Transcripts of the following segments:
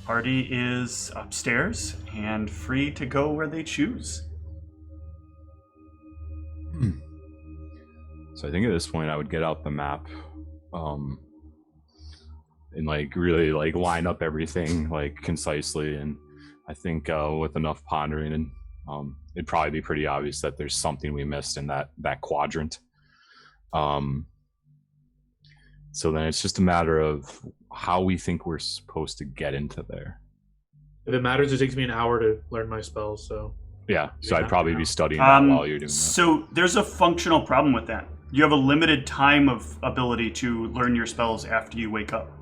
Party is upstairs and free to go where they choose. So I think at this point I would get out the map, and like really like line up everything like concisely. And I think with enough pondering, and it'd probably be pretty obvious that there's something we missed in that quadrant. So then it's just a matter of how we think we're supposed to get into there. If it matters, it takes me an hour to learn my spells, so... Yeah, so I'd probably be studying that while you're doing that. So there's a functional problem with that. You have a limited time of ability to learn your spells after you wake up.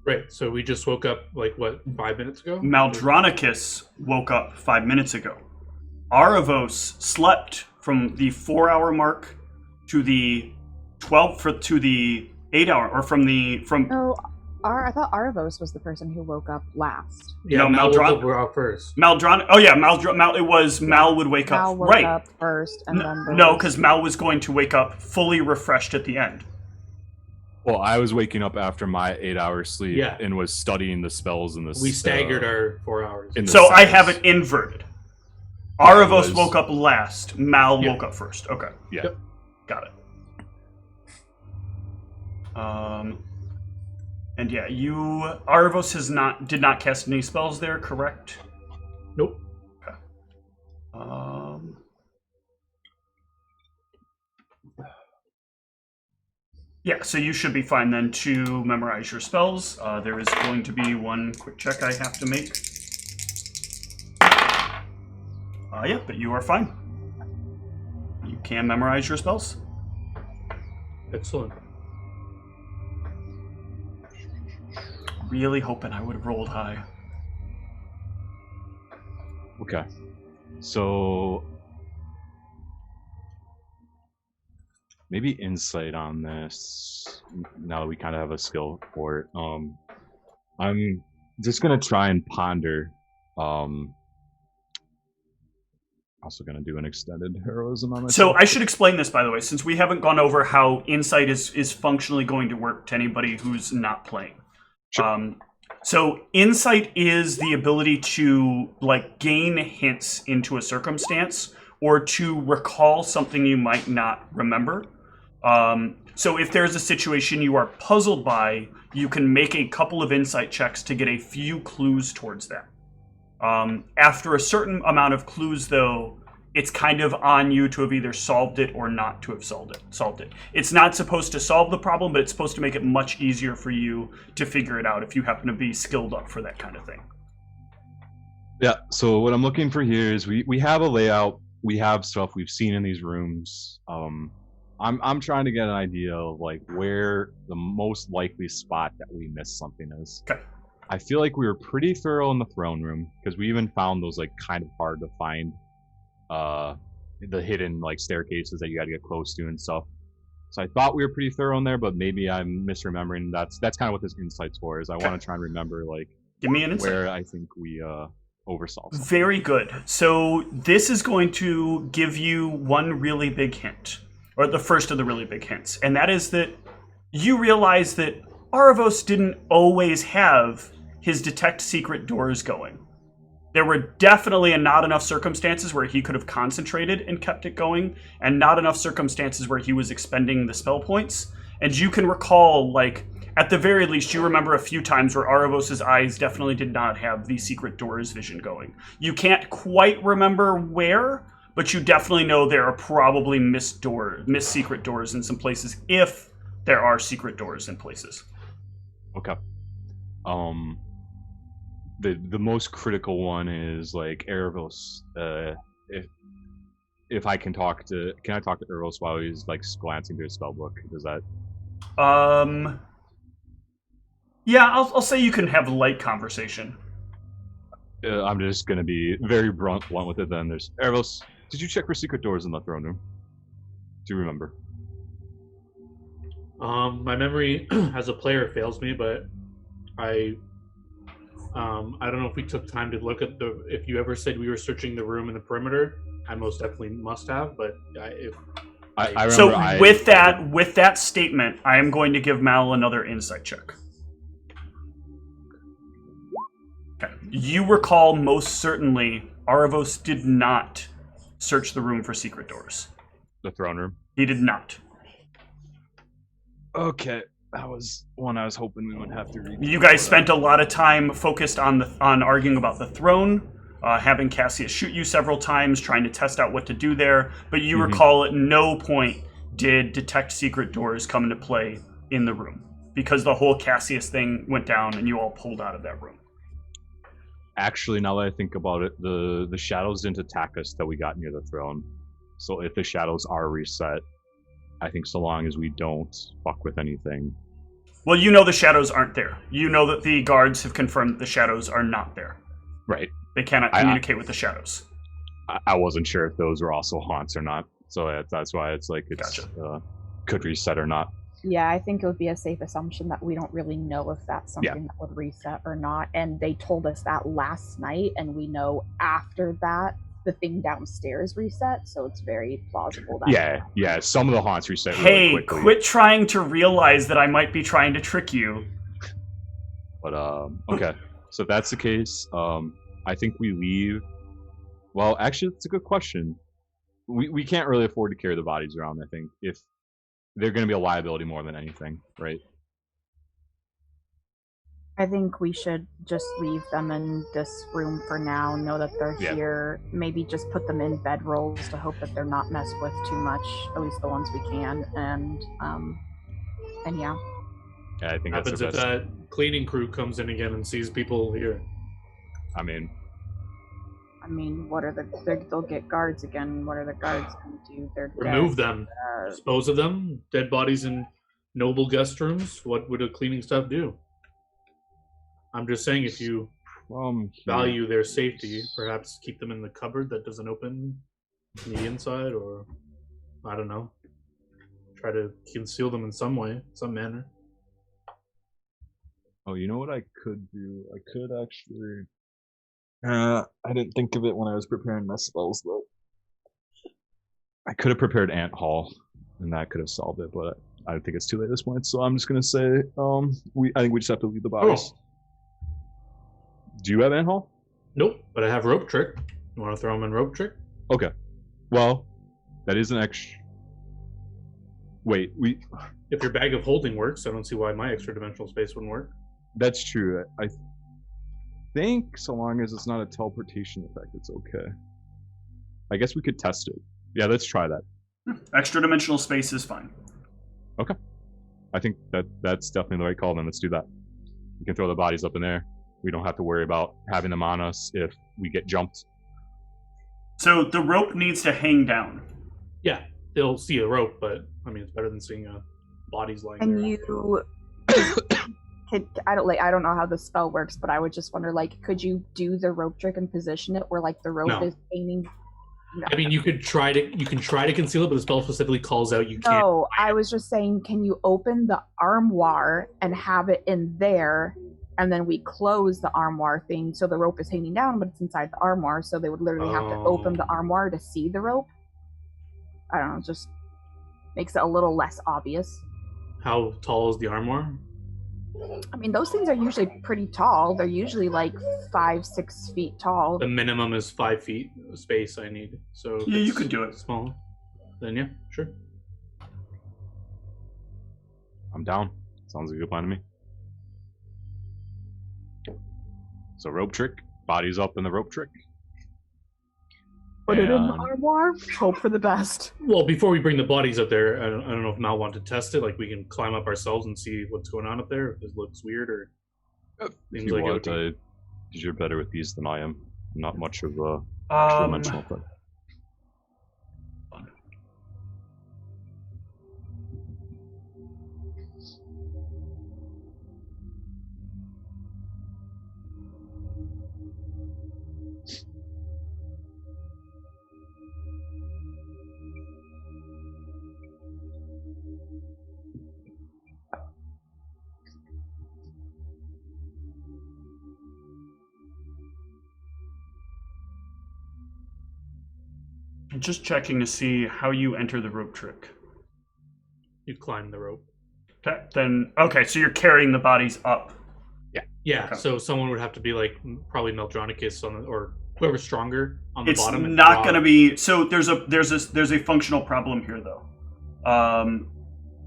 Right, so we just woke up, like, what, 5 minutes ago? Maldronicus woke up 5 minutes ago. Aravos slept from the 4-hour mark to the 8-hour, or from... No, I thought Aravos was the person who woke up last. Yeah, No, Mal woke up first. Mal would wake Mal up. woke Right. up first, and then... No, because Mal was going to wake up fully refreshed at the end. Well, I was waking up after my 8-hour sleep Yeah. and was studying the spells and the... We staggered our 4 hours. So I have it it. inverted. Aravos woke up last. Mal woke up first. Okay. Yeah. Yep. Got it. And yeah, Aravos did not cast any spells there, correct? Nope. Okay. Yeah, so you should be fine then to memorize your spells. There is going to be one quick check I have to make. Yeah, but you are fine. You can memorize your spells. Excellent. Really hoping I would have rolled high. Okay. So maybe insight on this now that we kind of have a skill for it. I'm just gonna try and ponder. Also gonna do an extended heroism on myself. So I should explain this, by the way, since we haven't gone over how insight is functionally going to work to anybody who's not playing. Sure. So insight is the ability to like gain hints into a circumstance or to recall something you might not remember. So if there's a situation you are puzzled by, you can make a couple of insight checks to get a few clues towards that. After a certain amount of clues, though, it's kind of on you to have either solved it or not to have solved it. It's not supposed to solve the problem, but it's supposed to make it much easier for you to figure it out if you happen to be skilled up for that kind of thing. Yeah, so what I'm looking for here is we have a layout, we have stuff we've seen in these rooms. I'm trying to get an idea of like where the most likely spot that we missed something is. Okay. I feel like we were pretty thorough in the throne room because we even found those like kind of hard to find the hidden like staircases that you got to get close to and stuff. So I thought we were pretty thorough in there, but maybe I'm misremembering. That's kind of what this insight's for. Is I want to try and remember like Give me an insight. where I think we oversaw something. Very good. So this is going to give you one really big hint, or the first of the really big hints, and that is that you realize that Aravos didn't always have his detect secret doors going. There were definitely not enough circumstances where he could have concentrated and kept it going, and not enough circumstances where he was expending the spell points. And you can recall, like, at the very least, you remember a few times where Aravos' eyes definitely did not have the secret doors vision going. You can't quite remember where, but you definitely know there are probably missed secret doors in some places, if there are secret doors in places. Okay. The most critical one is like Erebos. If I can talk to Erebos while he's like glancing through his spellbook? Does that? Yeah, I'll say you can have light conversation. I'm just gonna be very blunt with it. Then there's Erebos. Did you check for secret doors in the throne room? Do you remember? My memory as a player fails me, but I don't know if we took time to look at if you ever said we were searching the room in the perimeter. I most definitely must have, but I remember. So with that statement, I am going to give Mal another insight check. You recall most certainly Aravos did not search the room for secret doors. The throne room? He did not. Okay. That was one I was hoping we wouldn't have to read. You guys spent a lot of time focused on arguing about the throne, having Cassius shoot you several times, trying to test out what to do there, but you recall at no point did detect secret doors come into play in the room, because the whole Cassius thing went down and you all pulled out of that room. Actually, now that I think about it, the shadows didn't attack us till we got near the throne. So if the shadows are reset, I think so long as we don't fuck with anything. Well, you know the shadows aren't there. You know that the guards have confirmed that the shadows are not there. Right. They cannot communicate with the shadows. I wasn't sure if those were also haunts or not. So that's why it's like it's Gotcha. Could reset or not. Yeah, I think it would be a safe assumption that we don't really know if that's something that would reset or not. And they told us that last night, and we know after that the thing downstairs reset, so it's very plausible that Yeah. Some of the haunts reset really Hey, quickly. quit trying to realize that I might be trying to trick you. But okay. So if that's the case, I think we leave. Well, actually, it's a good question. We can't really afford to carry the bodies around, I think, if they're going to be a liability more than anything, right? I think we should just leave them in this room for now, know that they're here, maybe just put them in bedrolls to hope that they're not messed with too much, at least the ones we can, and yeah. Yeah, I think Happens that's the if best. that cleaning crew comes in again and sees people here. I mean, what are they'll get guards again. What are the guards going to do? They're Remove dead. them. Dispose of them. Dead bodies in noble guest rooms. What would a cleaning staff do? I'm just saying, if you value their safety, perhaps keep them in the cupboard that doesn't open from the inside, or I don't know, try to conceal them in some way, some manner. Oh, you know what I could do? I could actually. I didn't think of it when I was preparing my spells, though. I could have prepared Ant Hall, and that could have solved it, but I think it's too late at this point. So I'm just gonna say, I think we just have to leave the bodies. Oh. Do you have Ant Hall? Nope, but I have rope trick. You want to throw them in rope trick? Okay. Well, that is an extra. Wait, If your bag of holding works, I don't see why my extra dimensional space wouldn't work. That's true. I think so long as it's not a teleportation effect, it's okay. I guess we could test it. Yeah, let's try that. Extra dimensional space is fine. Okay. I think that's definitely the right call, then. Let's do that. We can throw the bodies up in there. We don't have to worry about having them on us if we get jumped. So the rope needs to hang down. Yeah, they'll see a rope, but I mean, it's better than seeing bodies lying there. And you, I don't know how the spell works, but I would just wonder, could you do the rope trick and position it where the rope is aiming? No. I mean, you can try to conceal it, but the spell specifically calls out you can't. No, I was just saying, can you open the armoire and have it in there, and then we close the armoire thing so the rope is hanging down, but it's inside the armoire, so they would literally have to open the armoire to see the rope? I don't know, it just makes it a little less obvious. How tall is the armoire? I mean, those things are usually pretty tall. They're usually 5-6 feet tall. The minimum is 5 feet space I need. So Yeah, you could do it. Small. Then yeah, sure. I'm down. Sounds like a good plan to me. So rope trick, bodies up in the rope trick. Put it in the armoire. Hope for the best. Well, before we bring the bodies up there, I don't know if Mal wanted to test it. We can climb up ourselves and see what's going on up there. If it looks weird or Seems like because you're better with these than I am. Not much of a dimensional thing. Just checking to see how you enter the rope trick. You climb the rope. Okay, so you're carrying the bodies up. Yeah. Yeah, Okay. so someone would have to be like probably Meldronicus or whoever's stronger on the It's bottom. and not draw. going to be. So there's a functional problem here though.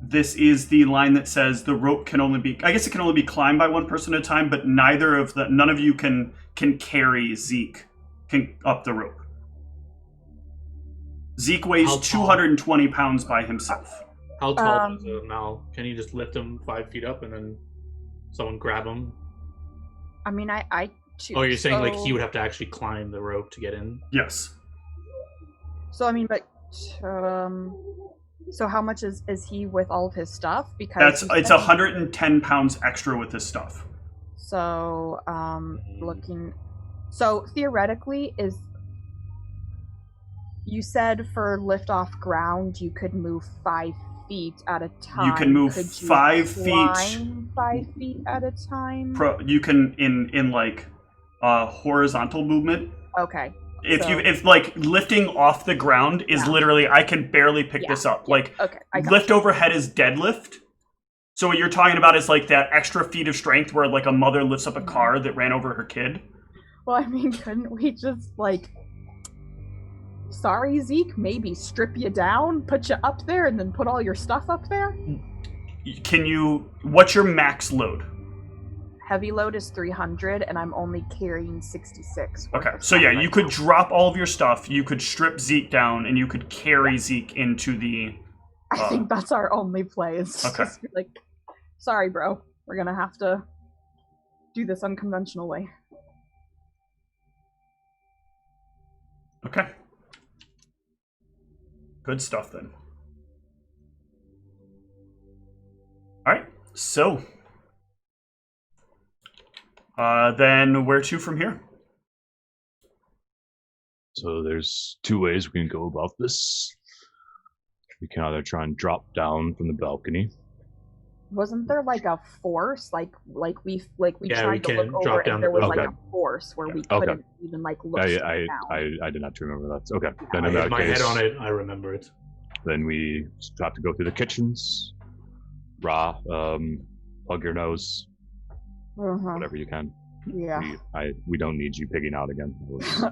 This is the line that says the rope can only be. I guess it can only be climbed by one person at a time, but none of you can carry Zeke up the rope. Zeke weighs How tall? 220 pounds by himself. How tall is Mal? Can you just lift him 5 feet up and then someone grab him? I mean, I Oh, you're saying like he would have to actually climb the rope to get in? Yes. So I mean, but so how much is he with all of his stuff? Because It's 110 pounds extra with his stuff. So looking, so theoretically, you said for lift off ground you could move 5 feet at a time. You can move could you 5 feet. climb 5 feet at a time? You can in like horizontal movement. Okay. If like lifting off the ground is literally, I can barely pick this up. Like okay, lift overhead is deadlift. So what you're talking about is like that extra feat of strength where like a mother lifts up a car that ran over her kid. Well, I mean, couldn't we just like, sorry Zeke, maybe strip you down, put you up there, and then put all your stuff up there? What's your max load? Heavy load is 300, and I'm only carrying 66. Okay, so yeah, you could drop all of your stuff, you could strip Zeke down, and you could carry Zeke into the... I think that's our only play. It's just like, sorry, bro, we're gonna have to do this unconventional way. Okay. Good stuff, then. Alright, so... then where to from here? So there's 2 ways we can go about this. We can either try and drop down from the balcony. Wasn't there like a force, like we Yeah, tried we to look can over drop and down there the was like balcony. a force where we couldn't even like look straight down. I did not remember that. Okay. Yeah. Then I in hit that my case, head on it. I remember it. then we have to go through the kitchens. Ra, plug your nose, whatever you can. Yeah, We don't need you pigging out again.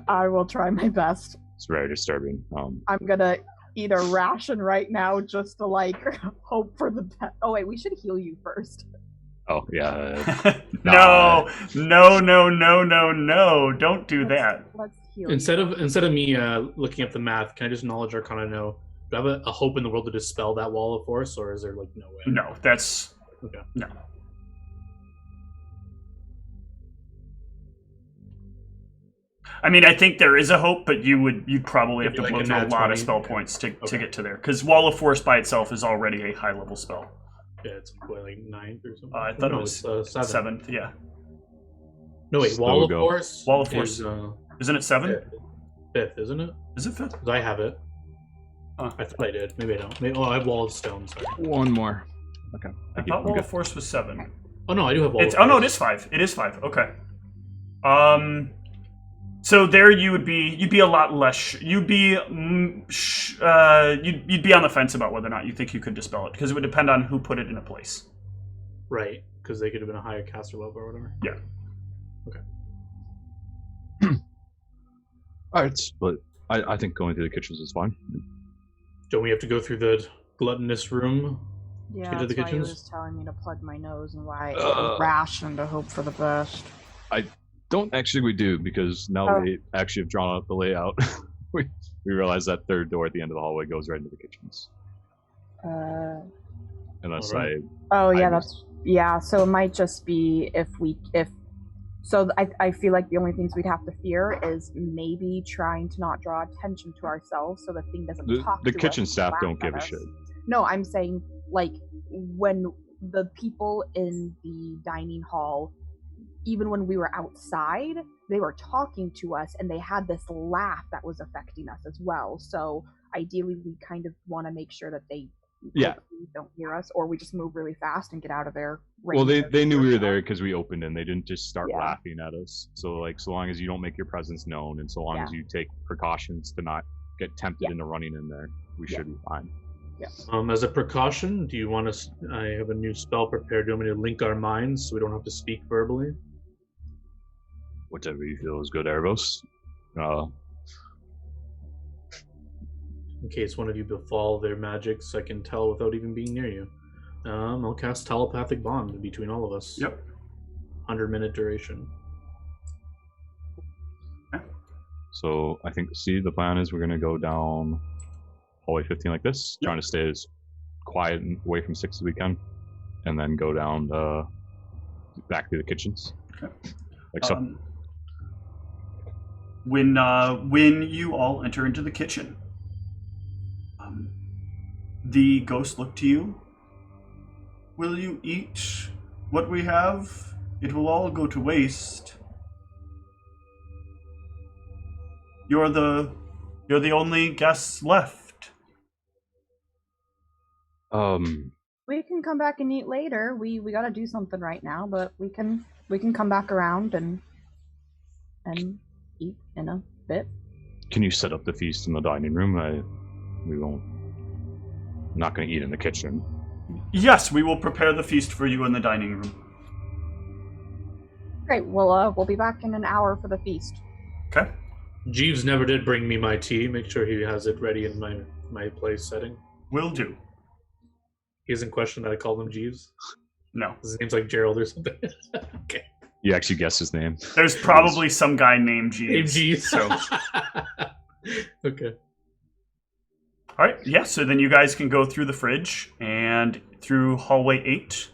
I will try my best. It's very disturbing. I'm gonna eat a ration right now just to like hope for the best. Oh wait, we should heal you first. Oh yeah. No, don't do that. Let's heal Instead you. of me looking up the math, can I just knowledge Arcana know? Do I have a hope in the world to dispel that wall of force, or is there like no way? No, that's... Okay. No. I mean, I think there is a hope, but you'd probably have to Like blow a through a nat lot 20? of spell points to get to there. Because Wall of Force by itself is already a high-level spell. Yeah, it's like 9th or something. I thought no, it was it's 7th, yeah. No, wait, So Wall we'll of go. Force. Wall of Force. Is, Isn't it 7? fifth, isn't it? Is it 5th? Because I have it. I thought I did. Maybe I don't. I have Wall of Stone. Sorry. One more. Okay. I thought Wall of Force was 7. Oh no, I do have Wall of Oh no, it Force. is 5. It is 5. Okay. So there you'd be a lot less. You'd be on the fence about whether or not you think you could dispel it, because it would depend on who put it in a place. Right, because they could have been a higher caster level or whatever. Yeah. Alright, but I think going through the kitchens is fine. Don't we have to go through the gluttonous room? Yeah, into the that's why he kitchens? was telling me to plug my nose and why I ate a ration to hope for the best. Don't actually we do, because now we actually have drawn up the layout. we realize that third door at the end of the hallway goes right into the kitchens. Unless Alright. So it might just be I feel like the only things we'd have to fear is maybe trying to not draw attention to ourselves so the thing doesn't talk the to kitchen us and staff laugh don't give at a us. shit. No, I'm saying like when the people in the dining hall, even when we were outside, they were talking to us and they had this laugh that was affecting us as well. So ideally we kind of want to make sure that they don't hear us, or we just move really fast and get out of their range. Well, they knew we were there because we opened and they didn't just start laughing at us. So like, so long as you don't make your presence known and so long as you take precautions to not get tempted into running in there, we should be fine. Yeah. As a precaution, do you want us? I have a new spell prepared. Do you want me to link our minds so we don't have to speak verbally? Whatever you feel is good, Erebos. In case one of you befall their magics, I can tell without even being near you. I'll cast telepathic bond between all of us. Yep. 100-minute duration. So I think, the plan is we're going to go down hallway 15 like this, trying to stay as quiet and away from 6 as we can, and then go down back through the kitchens. Okay. Like so. When you all enter into the kitchen, the ghost looked to you. Will you eat what we have? It will all go to waste. You're the only guests left. We can come back and eat later. We gotta do something right now, but we can come back around and eat in a bit. Can you set up the feast in the dining room? We won't. I'm not going to eat in the kitchen. Yes, we will prepare the feast for you in the dining room. Great. We'll be back in an hour for the feast. Okay. Jeeves never did bring me my tea. Make sure he has it ready in my place setting. Will do. He doesn't question that I called him Jeeves? No. His name's like Gerald or something. Okay. You actually guessed his name. There's probably some guy named Jeeves. Named Jeeves. So. Okay. All right. Yeah. So then you guys can go through the fridge and through hallway 8.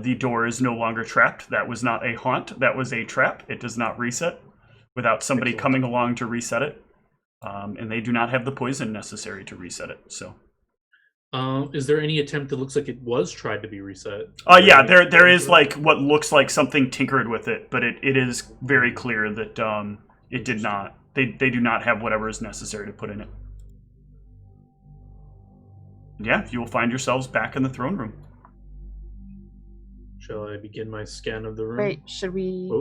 The door is no longer trapped. That was not a haunt. That was a trap. It does not reset without somebody coming along to reset it. And they do not have the poison necessary to reset it. So. Is there any attempt that looks like it was tried to be reset? Yeah, there is like what looks like something tinkered with it, but it is very clear that it did not. They do not have whatever is necessary to put in it. Yeah, you will find yourselves back in the throne room. Shall I begin my scan of the room? Wait, should we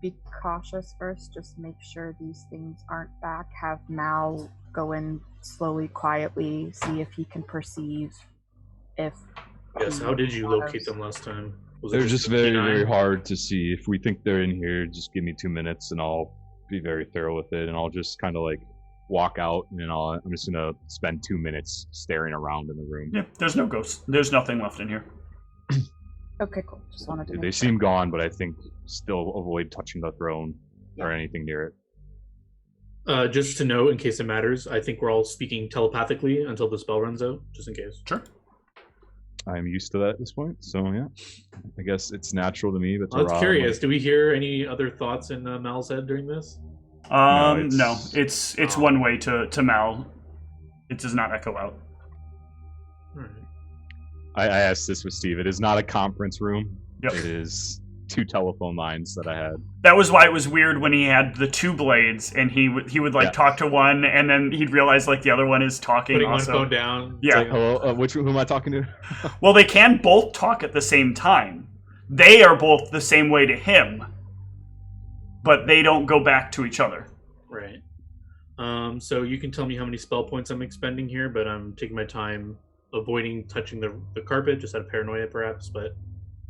be cautious first? Just make sure these things aren't back. Have Mal go in slowly, quietly, see if he can perceive if... Yes, how did you locate them last time? They're just very, very hard to see. If we think they're in here, just give me 2 minutes and I'll be very thorough with it, and I'll just kind of like walk out and I'm just going to spend 2 minutes staring around in the room. Yeah, there's no ghosts. There's nothing left in here. Okay, cool. Just wanted to make They sure. seem gone, but I think still avoid touching the throne or anything near it. Just to know, in case it matters, I think we're all speaking telepathically until the spell runs out, just in case. Sure. I'm used to that at this point, so yeah. I guess it's natural to me. But I was curious, do we hear any other thoughts in Mal's head during this? No, it's one way to Mal. It does not echo out. All right. I asked this with Steve. It is not a conference room. Yep. It is 2 telephone lines that I had. That was why it was weird when he had the 2 blades and he would like talk to one and then he'd realize like the other one is talking. Putting also. one phone down. Yeah. Like, hello, who am I talking to? Well, they can both talk at the same time. They are both the same way to him, but they don't go back to each other. Right. So you can tell me how many spell points I'm expending here, but I'm taking my time avoiding touching the carpet, just out of paranoia perhaps, but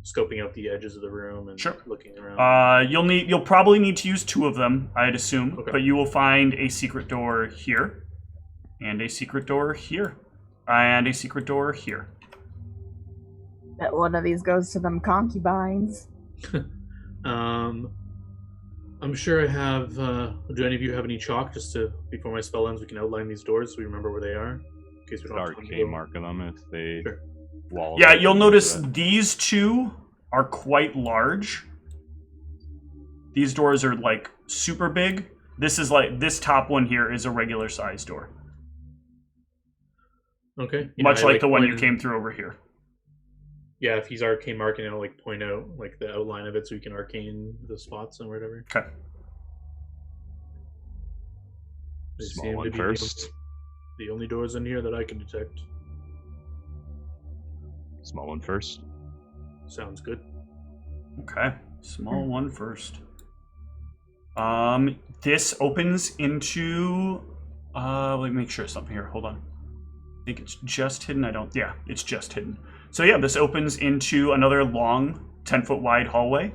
scoping out the edges of the room and looking around. You'll probably need to use 2 of them, I'd assume, Okay. but you will find a secret door here, and a secret door here, and a secret door here. Bet one of these goes to them concubines. I'm sure I have. Do any of you have any chalk? Just to before my spell ends, we can outline these doors so we remember where they are. In case we don't have time to Arcane go. mark of them if they Sure. walls. Yeah, you'll notice these 2 are quite large. These doors are like super big. This is like this top one here is a regular size door, Okay. much I like the one you point- came through over here. Yeah, if he's arcane marking, I'll like point out like the outline of it so we can arcane the spots and whatever. Okay. They Small seem one to be first. The only doors in here that I can detect. Small one first. Sounds good. Okay. Small one first. This opens into. Let me make sure something here. Hold on. I think it's just hidden. Yeah, it's just hidden. So yeah, this opens into another long, 10-foot wide hallway.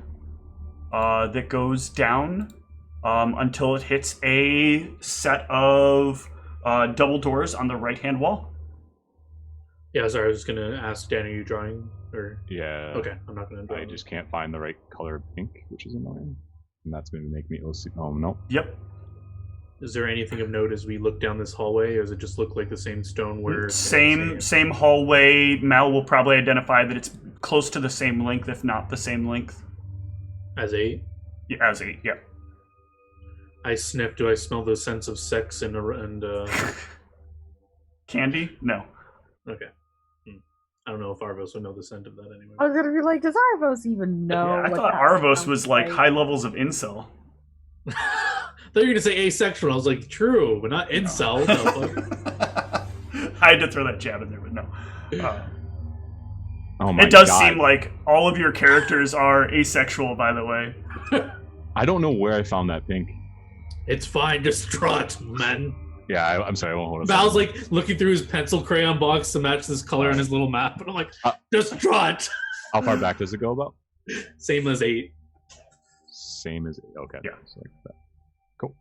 that goes down until it hits a set of double doors on the right-hand wall. Yeah, sorry, I was just gonna ask Dan, are you drawing? Or Yeah. okay, I'm not gonna draw. I just can't find the right color of pink, which is annoying. And that's going to make me OC. Oh, no. Yep. Is there anything of note as we look down this hallway, or does it just look like the same stone where Same hallway. Mal will probably identify that it's close to the same length, if not the same length. as 8? Yeah, as 8, yeah. I sniff. Do I smell the sense of sex and Candy? No. okay. I don't know if Arvos would know the scent of that anyway. I was gonna be like, does Arvos even know? Yeah, I what thought that Arvos sounds was like high levels of incel. I thought you were gonna say asexual. I was like, true, but not incel. I had to throw that jab in there, but no. Oh my It does God. seem like all of your characters are asexual, by the way. I don't know where I found that pink. It's fine, just draw it, man. Yeah, I'm sorry, I won't hold it. Val's like looking through his pencil crayon box to match this color on his little map, and I'm like, just draw it. How far back does it go about? Same as 8. Same as, okay. Yeah. So like that. Cool.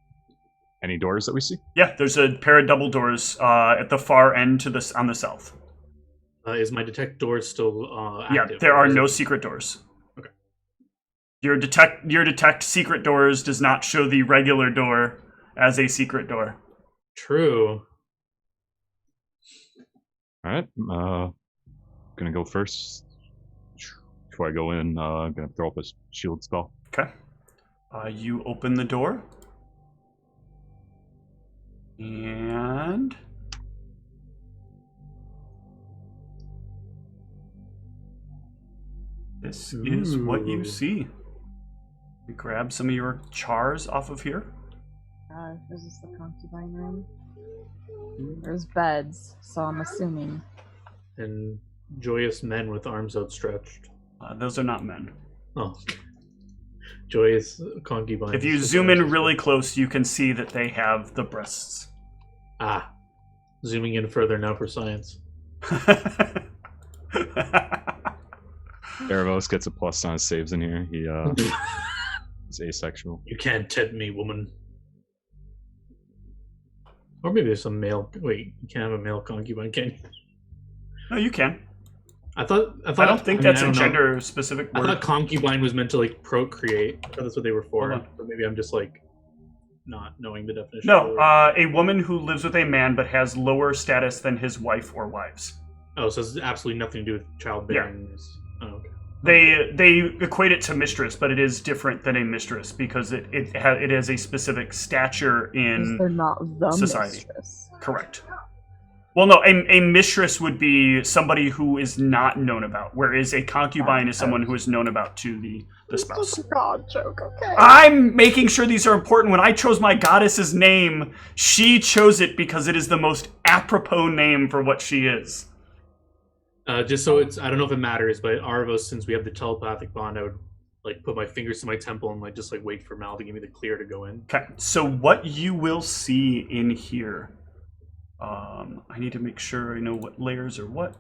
Any doors that we see? Yeah, there's a pair of double doors at the far end to this on the south. Is my detect door still active? Yeah, there are no secret doors. Okay. Your detect secret doors does not show the regular door as a secret door. True. Alright, gonna go first. Before I go in, I'm gonna throw up a shield spell. Okay. You open the door. And this is what you see. You grab some of your chars off of here. Is this the concubine room? There's beds, so I'm assuming. And joyous men with arms outstretched. Those are not men. Oh. Joyous concubines. If you zoom in really close, you can see that they have the breasts. Ah. Zooming in further now for science. Erebos gets a plus on his saves in here. He is asexual. You can't tempt me, woman. Or maybe there's some male. Wait, you can't have a male concubine, can you? No, you can. I thought. I don't think that's I a don't know. gender-specific I word. thought concubine was meant to like procreate. I thought that's what they were for. Hold on. But maybe I'm just like not knowing the definition. No, a woman who lives with a man but has lower status than his wife or wives. Oh, so it's absolutely nothing to do with childbearing. Oh, okay. They equate it to mistress, but it is different than a mistress because it has a specific stature in They're not the society. mistress. Correct. Well, no, a mistress would be somebody who is not known about, whereas a concubine is someone who is known about to the spouse. It's a god joke, okay? I'm making sure these are important. When I chose my goddess's name, she chose it because it is the most apropos name for what she is. Just so it's, I don't know if it matters, but Arvos, since we have the telepathic bond, I would like put my fingers to my temple and like just like wait for Mal to give me the clear to go in. Okay, so what you will see in here, I need to make sure I know what layers are what.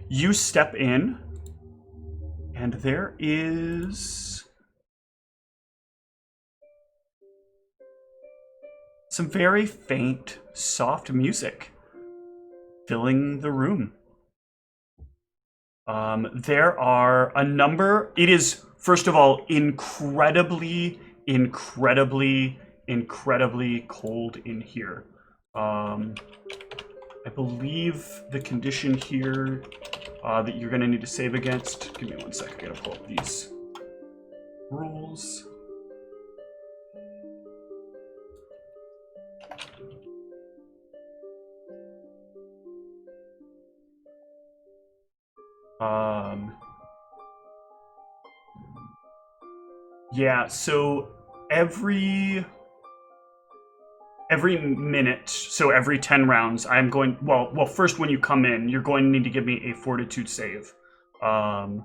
You step in, and there is some very faint, soft music filling the room. There are a number. It is, first of all, incredibly cold in here. I believe the condition here that you're going to need to save against. Give me 1 second. I gotta pull up these rules. Yeah, so every minute, so every 10 rounds, I'm going, well, first when you come in, you're going to need to give me a fortitude save. And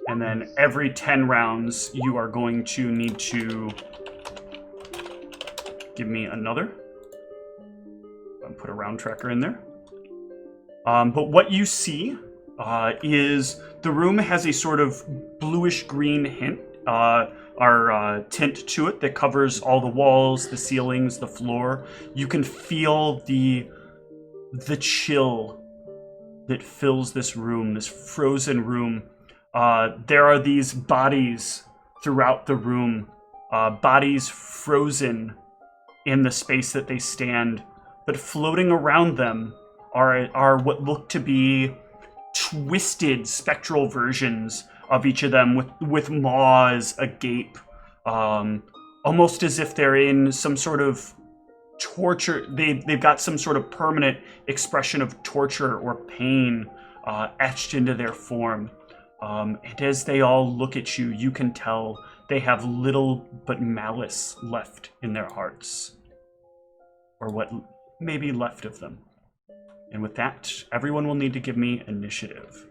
then every 10 rounds, you are going to need to give me another. I'll put a round tracker in there. But what you see is the room has a sort of bluish green hint, tint to it that covers all the walls, the ceilings, the floor. You can feel the chill that fills this room, this frozen room. There are these bodies throughout the room, bodies frozen in the space that they stand, but floating around them are what look to be twisted spectral versions of each of them with maws agape, almost as if they're in some sort of torture. They've got some sort of permanent expression of torture or pain etched into their form. And as they all look at you, you can tell they have little but malice left in their hearts, or what may be left of them. And with that, everyone will need to give me initiative.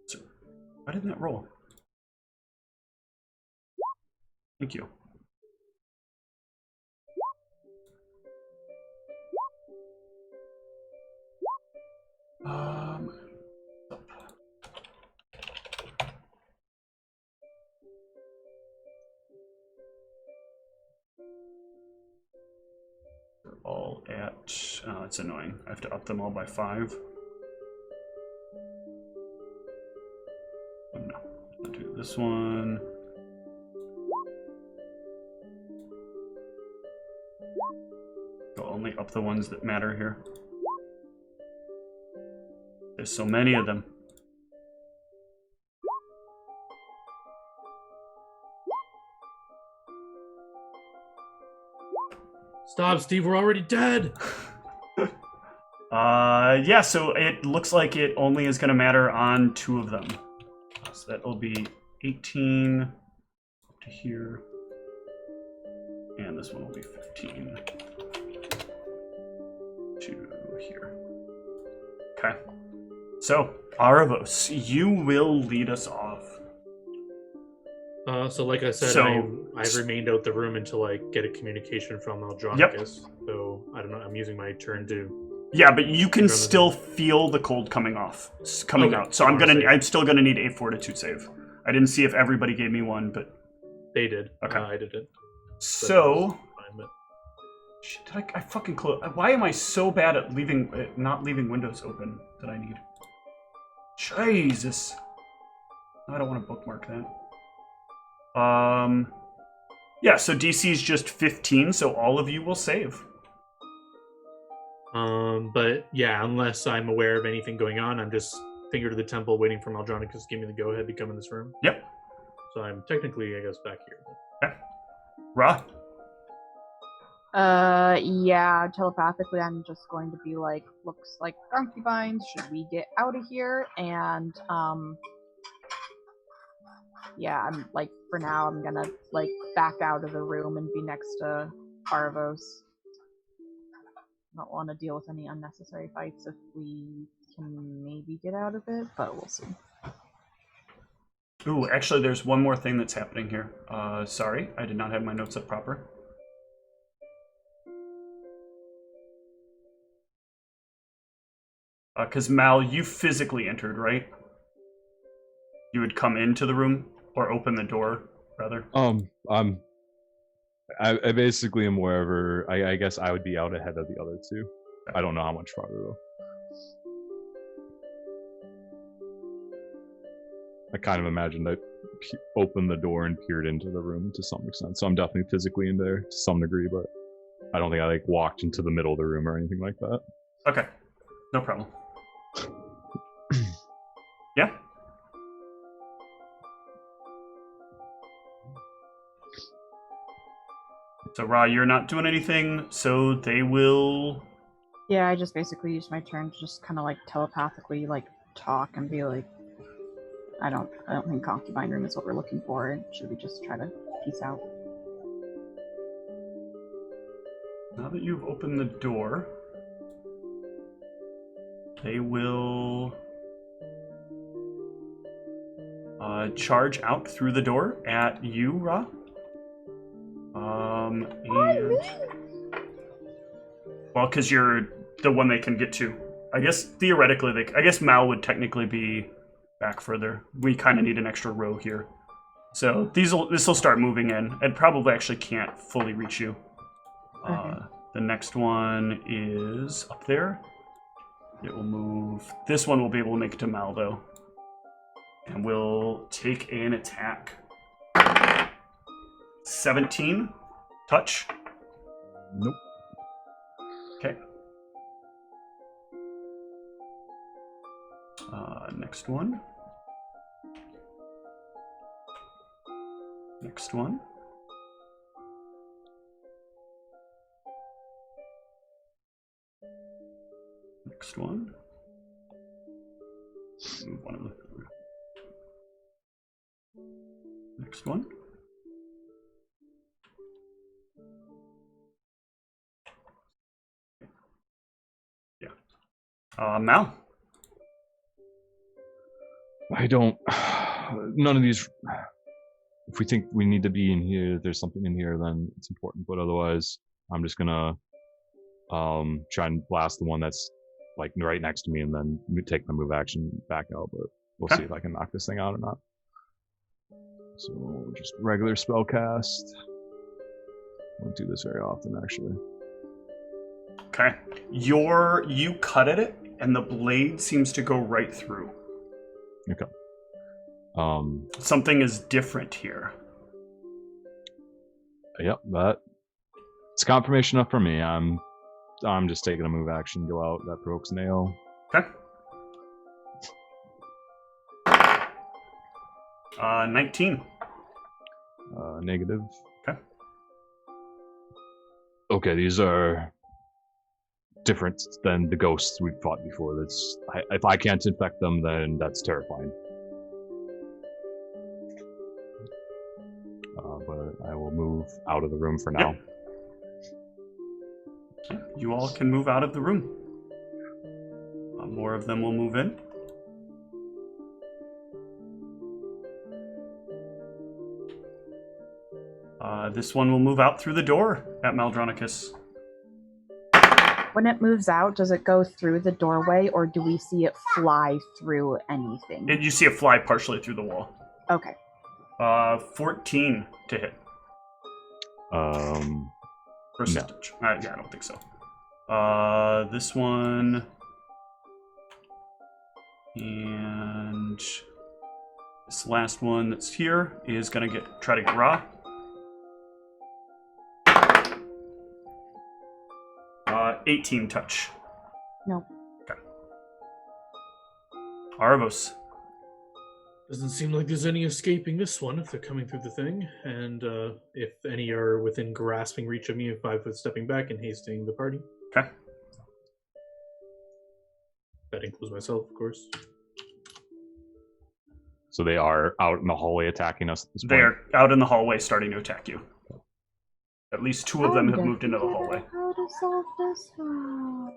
So, why didn't that roll? Thank you. They're all at, oh, it's annoying. I have to up them all by 5. Oh, no, I'll do this one. I'll only up the ones that matter here. There's so many of them. Stop, Steve, we're already dead! Yeah, so it looks like it only is going to matter on 2 of them. So that'll be 18 up to here. And this one will be 15 to here. Okay. So, Aravos, you will lead us off. So like I said, I've remained out the room until I get a communication from Aldronicus. Yep. So, I don't know, I'm using my turn to... Yeah, but you can still feel the cold coming out. So I'm still gonna need a fortitude save. I didn't see if everybody gave me one, but... They did. Okay. I did it. So... Shit, I fucking close... Why am I so bad at not leaving windows open that I need? Jesus. I don't want to bookmark that. Yeah, so DC is just 15, so all of you will save. But yeah, unless I'm aware of anything going on, I'm just finger to the temple waiting for Maldronicus to give me the go-ahead to come in this room. Yep. So I'm technically, I guess, back here. Okay. Ra? Yeah, telepathically I'm just going to be like, looks like concubines, should we get out of here? And, yeah, I'm like, for now, I'm gonna, like, back out of the room and be next to Arvos. Don't want to deal with any unnecessary fights if we can maybe get out of it, but we'll see. Ooh, actually, there's one more thing that's happening here. Sorry, I did not have my notes up proper. Because Mal, you physically entered, right? You would come into the room, or open the door, rather. I basically am wherever. I guess I would be out ahead of the other 2. I don't know how much farther though. I kind of imagined I opened the door and peered into the room to some extent. So I'm definitely physically in there to some degree, but I don't think I walked into the middle of the room or anything like that. Okay, no problem. Yeah. So, Ra, you're not doing anything, so they will... Yeah, I just basically use my turn to just kind of, like, telepathically, like, talk and be like, I don't think concubine room is what we're looking for, and should we just try to peace out? Now that you've opened the door, they will charge out through the door at you, Ra. And well, because you're the one they can get to. I guess theoretically, I guess Mal would technically be back further. We kind of need an extra row here. So this will start moving in. It probably actually can't fully reach you. Okay. The next one is up there. It will move. This one will be able to make it to Mal, though. And we'll take an attack. 17. Touch. Nope. Okay. Next one. Next one. Next one. Move one of them. Next one. Yeah. Mal. I don't. None of these. If we think we need to be in here, there's something in here, then it's important. But otherwise, I'm just gonna try and blast the one that's like right next to me, and then take my move action back out. But we'll see if I can knock this thing out or not. So just regular spell cast. Don't do this very often, actually. Okay. You cut at it, and the blade seems to go right through. Okay. Something is different here. Yep, it's confirmation enough for me. I'm just taking a move action, go out. That provokes nail. Okay. 19. Negative. Okay. Okay, these are different than the ghosts we've fought before. If I can't infect them, then that's terrifying. But I will move out of the room for now. Yep. You all can move out of the room. More of them will move in. This one will move out through the door at Maldronicus. When it moves out, does it go through the doorway, or do we see it fly through anything? You see it fly partially through the wall. Okay. 14 to hit. Percentage. No. Yeah, I don't think so. This one. And this last one that's here is going to try to get raw. 18 touch. No. Okay. Arvos. Doesn't seem like there's any escaping this one if they're coming through the thing. And if any are within grasping reach of me, 5 foot stepping back and hastening the party. Okay. That includes myself, of course. So they are out in the hallway attacking us at this point? They are out in the hallway starting to attack you. At least 2 of them have moved into the hallway. How to solve this one?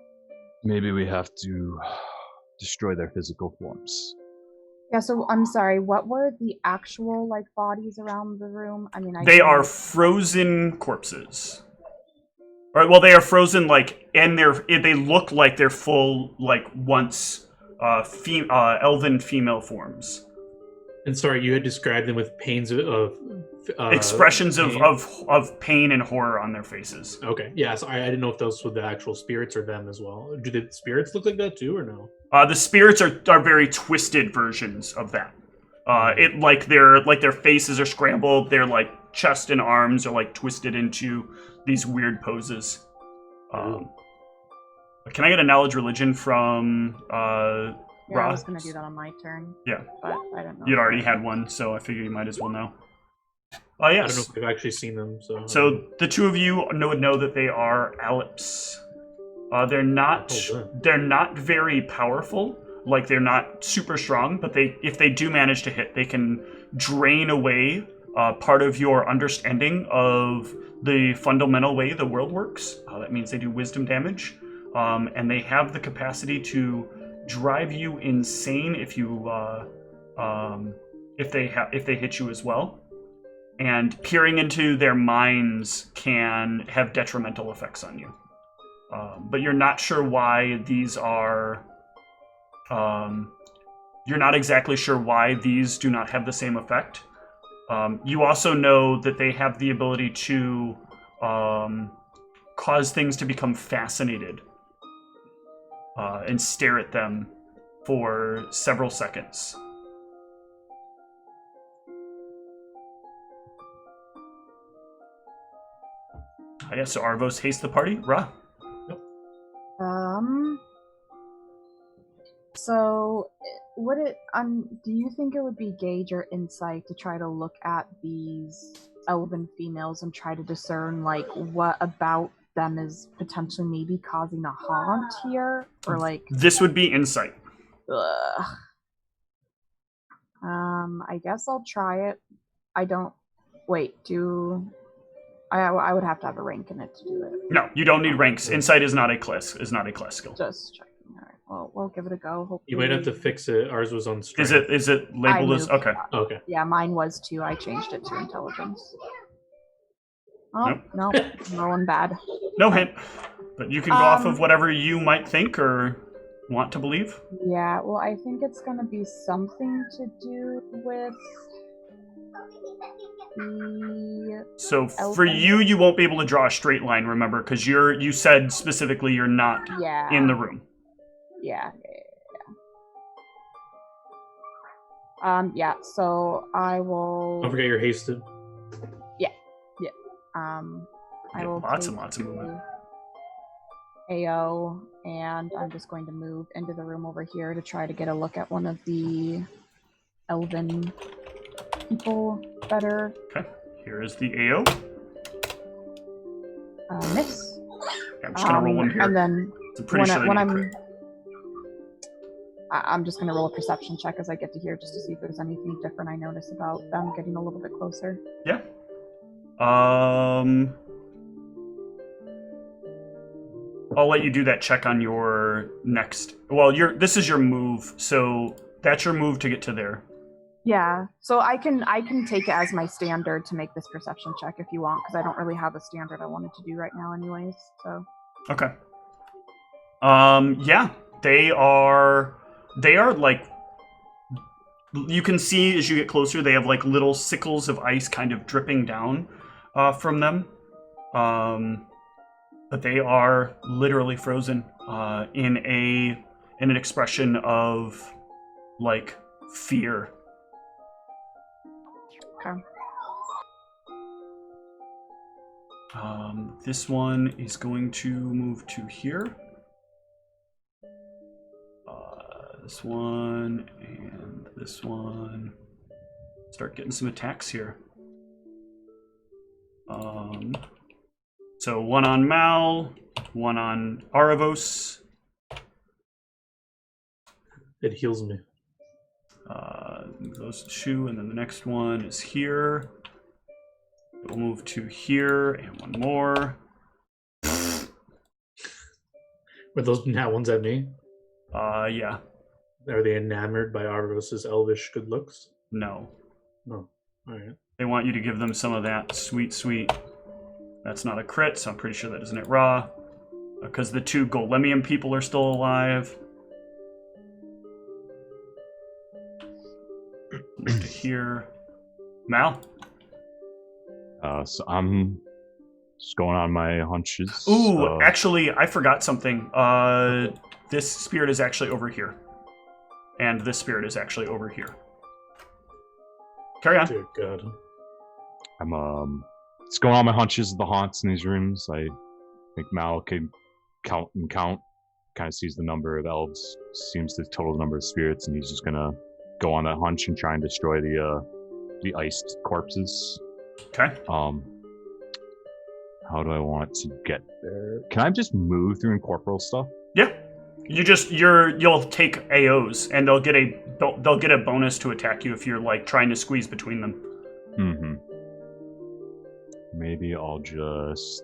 Maybe we have to destroy their physical forms. Yeah, so I'm sorry, what were the actual bodies around the room? I mean, They are frozen corpses. All right, well, they are frozen and they look like they're full once elven female forms. And sorry, you had described them with pains of expressions pain. of pain and horror on their faces. Okay, yeah. So I didn't know if those were the actual spirits or them as well. Do the spirits look like that too, or no? The spirits are very twisted versions of that. Their faces are scrambled. Their chest and arms are twisted into these weird poses. Can I get a knowledge religion from Yeah, I Ra? was going to do that on my turn. Yeah. But I don't know. You'd already had one, so I figure you might as well know. Yes. I don't know if I've actually seen them. So the 2 of you would know that they are Aleps. They're not very powerful. They're not super strong, but if they do manage to hit, they can drain away part of your understanding of the fundamental way the world works. That means they do wisdom damage, and they have the capacity to drive you insane if they hit you as well. and peering into their minds can have detrimental effects on you. But you're not sure why these are... you're not exactly sure why these do not have the same effect. You also know that they have the ability to cause things to become fascinated and stare at them for several seconds. Yes, so Arvos haste the party. Ra. So would it do you think it would be gauge or insight to try to look at these elven females and try to discern like what about them is potentially maybe causing a haunt here, or like this would be insight. Ugh. I guess I'll try it. I don't wait, I would have to have a rank in it to do it. No, you don't need ranks. Insight is not a class skill. Just checking. All right. Well, we'll give it a go. Hopefully. You might have to fix it. Ours was on strength. Is it labeled as okay? Okay. Yeah, mine was too. I changed it to intelligence. Oh, nope. Rolling bad. No hint. But you can go off of whatever you might think or want to believe. Yeah, well, I think it's going to be something to do with the... So for you won't be able to draw a straight line, remember, because you said specifically you're not in the room. Yeah. Yeah, so I will... Don't forget you're hasted. Yeah. I will lots and lots of movement. AO, and I'm just going to move into the room over here to try to get a look at one of the elven people better. Okay, here is the AO. Miss. Okay, I'm just gonna roll one here. And then I'm pretty sure I'm just gonna roll a perception check as I get to here just to see if there's anything different I notice about them getting a little bit closer. Yeah. I'll let you do that check on your next. Well, this is your move, so that's your move to get to there. Yeah, so I can take it as my standard to make this perception check if you want, because I don't really have a standard I wanted to do right now, anyways. So. Okay. Yeah, they are like. You can see as you get closer, they have like little sickles of ice kind of dripping down from them. But they are literally frozen in an expression of like fear. Okay. This one is going to move to here. This one and this one. Start getting some attacks here. So one on Mal, one on Aravos. It heals me. Those two, and then the next one is here. We'll move to here, and one more. Were those nat ones at me? Yeah. Are they enamored by Arvos's elvish good looks? No. No. All right. They want you to give them some of that sweet, sweet. That's not a crit, so I'm pretty sure that isn't it raw. Because the two Golemium people are still alive. Move to here. Mal? So I'm just going on my hunches. Ooh, actually, I forgot something. This spirit is actually over here. And this spirit is actually over here. Carry on. Dear God. I'm just going on my hunches of the haunts in these rooms. I think Mal can count. Kind of sees the number of elves, seems the total number of spirits, and he's just gonna go on that hunch and try and destroy the iced corpses. Okay. How do I want to get there? Can I just move through incorporeal stuff? Yeah. You'll take AOs, and they'll get a bonus to attack you if you're like trying to squeeze between them. Mm-hmm. Maybe I'll just.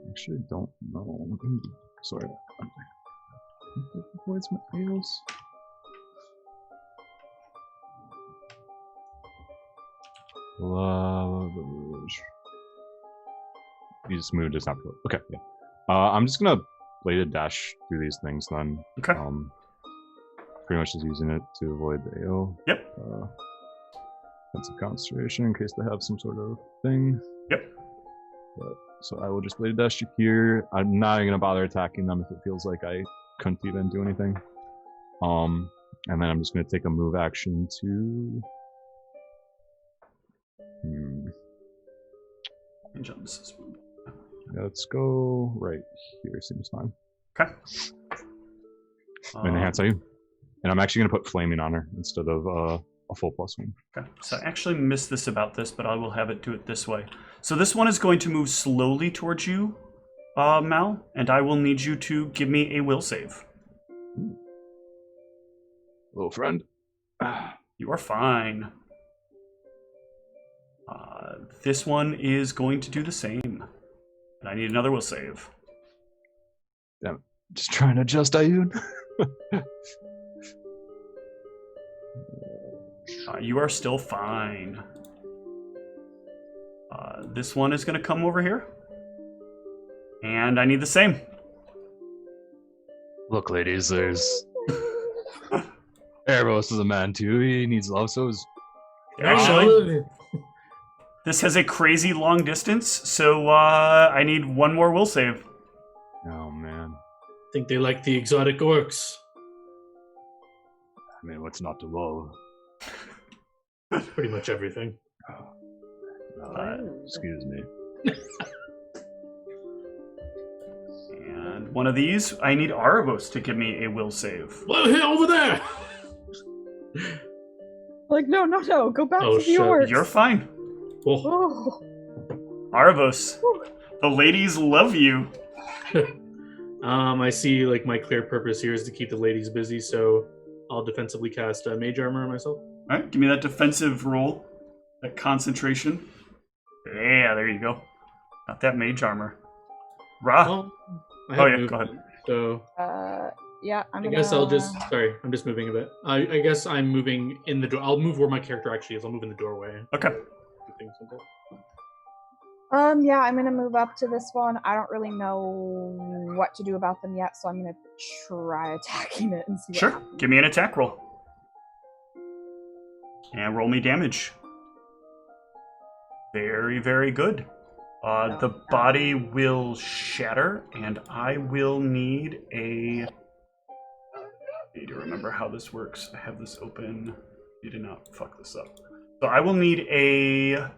Actually, don't know. Sorry. Avoids my AOs. You just moved just after. Okay, yeah. I'm just gonna bladed dash through these things then. Okay. Pretty much just using it to avoid the AO. Yep. Defensive concentration in case they have some sort of thing. Yep. So I will just bladed dash you here. I'm not even gonna bother attacking them if it feels like I couldn't even do anything. And then I'm just gonna take a move action to. Let's go right here. Seems fine. Okay. Enhance you. And I'm actually going to put flaming on her instead of a full +1. Okay. So I actually missed this about this, but I will have it do it this way. So this one is going to move slowly towards you, Mal, and I will need you to give me a will save. Hello, friend. You are fine. This one is going to do the same. And I need another will save. Damn it. Just trying to adjust Ayun. You are still fine. This one is going to come over here. And I need the same. Look, ladies, there's... Erebos is a man, too. He needs love, so is... Actually, this has a crazy long distance, so I need one more will save. Oh, man. I think they like the exotic orcs. I mean, what's not to love? Pretty much everything. Excuse me. And one of these, I need Aravos to give me a will save. Well, here, over there! Like, no, go back Oh, to the shit. orcs. You're fine. Oh. Oh. Aravos, the ladies love you. I see, like, my clear purpose here is to keep the ladies busy, so I'll defensively cast Mage Armor on myself. All right, give me that defensive roll, that concentration. Yeah, there you go. Got that mage armor. Ra. Well, I Oh, have yeah, moved, go ahead. So Yeah, I guess I'll just... Sorry, I'm just moving a bit. I guess I'm moving in the door. I'll move where my character actually is. I'll move in the doorway. Okay. Keep things simple. Yeah, I'm gonna move up to this one. I don't really know what to do about them yet, so I'm gonna try attacking it and see what Sure. happens. Give me an attack roll. And roll me damage. Very, very good. The body will shatter, and I will need a... I need to remember how this works. I have this open. You did not fuck this up. So I will need a...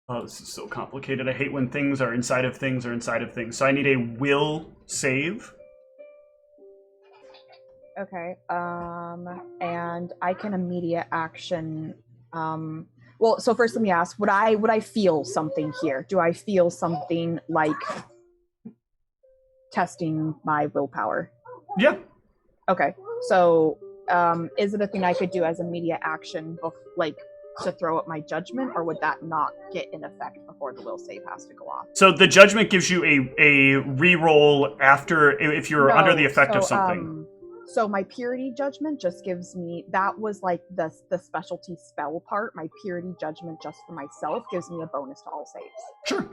Oh, this is so complicated. I hate when things are inside of things or inside of things. So I need a will save. Okay. And I can immediate action. Well, so first let me ask: would I feel something here? Do I feel something like testing my willpower? Yeah. Okay. So, is it a thing I could do as immediate action, like to throw up my judgment, or would that not get in effect before the will save has to go off? So the judgment gives you a re-roll after if you're under the effect of something. So my purity judgment just gives me, that was like the specialty spell part. My purity judgment just for myself gives me a bonus to all saves. Sure.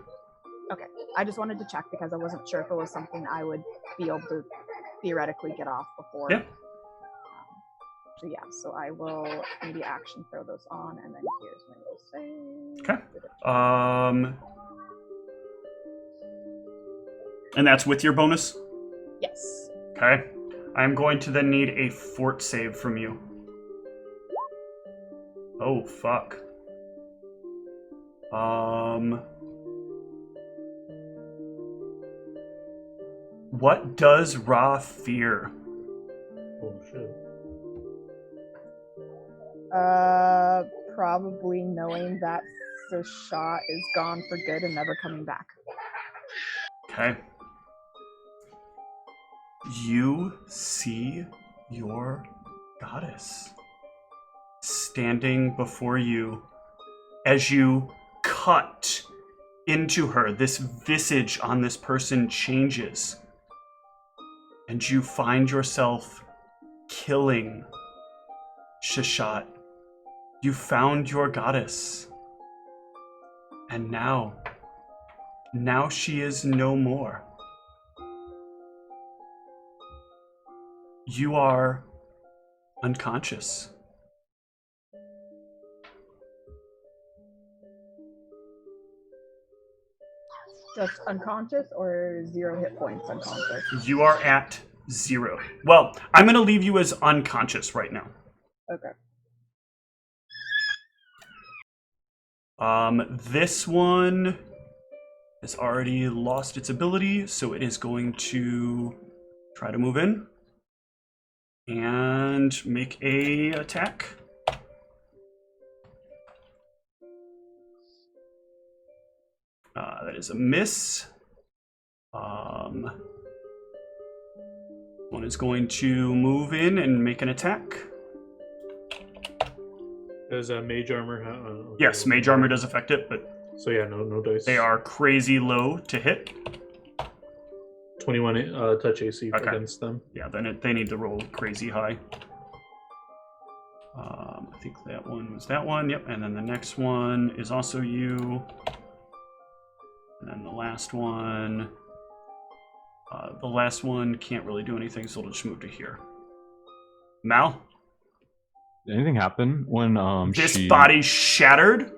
Okay. I just wanted to check because I wasn't sure if it was something I would be able to theoretically get off before. Yeah. So yeah, so I will immediate action throw those on, and then here's my will save. Okay. And that's with your bonus? Yes. Okay. I'm going to then need a fort save from you. Oh, fuck. What does Ra fear? Oh, shit. Probably knowing that the shot is gone for good and never coming back. Okay. You see your goddess standing before you as you cut into her. This visage on this person changes. and you find yourself killing Shishat. You found your goddess. And now she is no more. You are unconscious. Just unconscious or 0 hit points unconscious? You are at 0. Well, I'm going to leave you as unconscious right now. Okay. This one has already lost its ability, so it is going to try to move in and make a attack. That is a miss. One is going to move in and make an attack. Does mage armor Yes, mage armor does affect it, but so yeah, no dice. they are crazy low to hit. 21 touch AC Okay. against them. Yeah, then they need to roll crazy high. I think that one was that one. Yep, and then the next one is also you. And then the last one can't really do anything, so it'll just move to here. Mal, Did anything happen when this body shattered,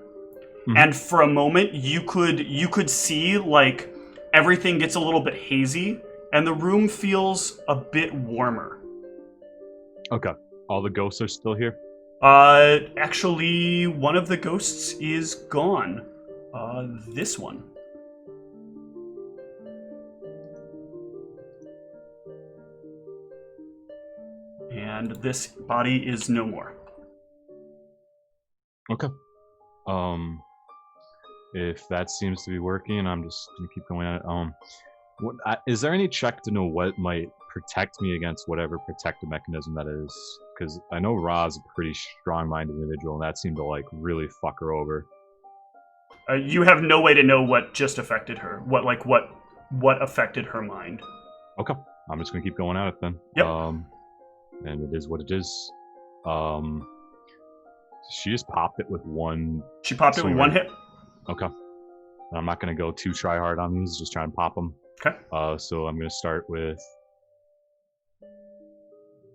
Mhm. and for a moment you could see like everything gets a little bit hazy, and the room feels a bit warmer. Okay. All the ghosts are still here? Actually, one of the ghosts is gone. This one. And this body is no more. Okay. If that seems to be working, I'm just gonna keep going at it. Is there any check to know what might protect me against whatever protective mechanism that is? Because I know Ra's a pretty strong-minded individual, and that seemed to like really fuck her over. You have no way to know what just affected her. What affected her mind. Okay, I'm just gonna keep going at it then. Yep. And it is what it is. She just popped it with one. She popped it with swing one right? hit. Okay. I'm not gonna go too try hard on these. Just try and pop them. Okay. So I'm gonna start with.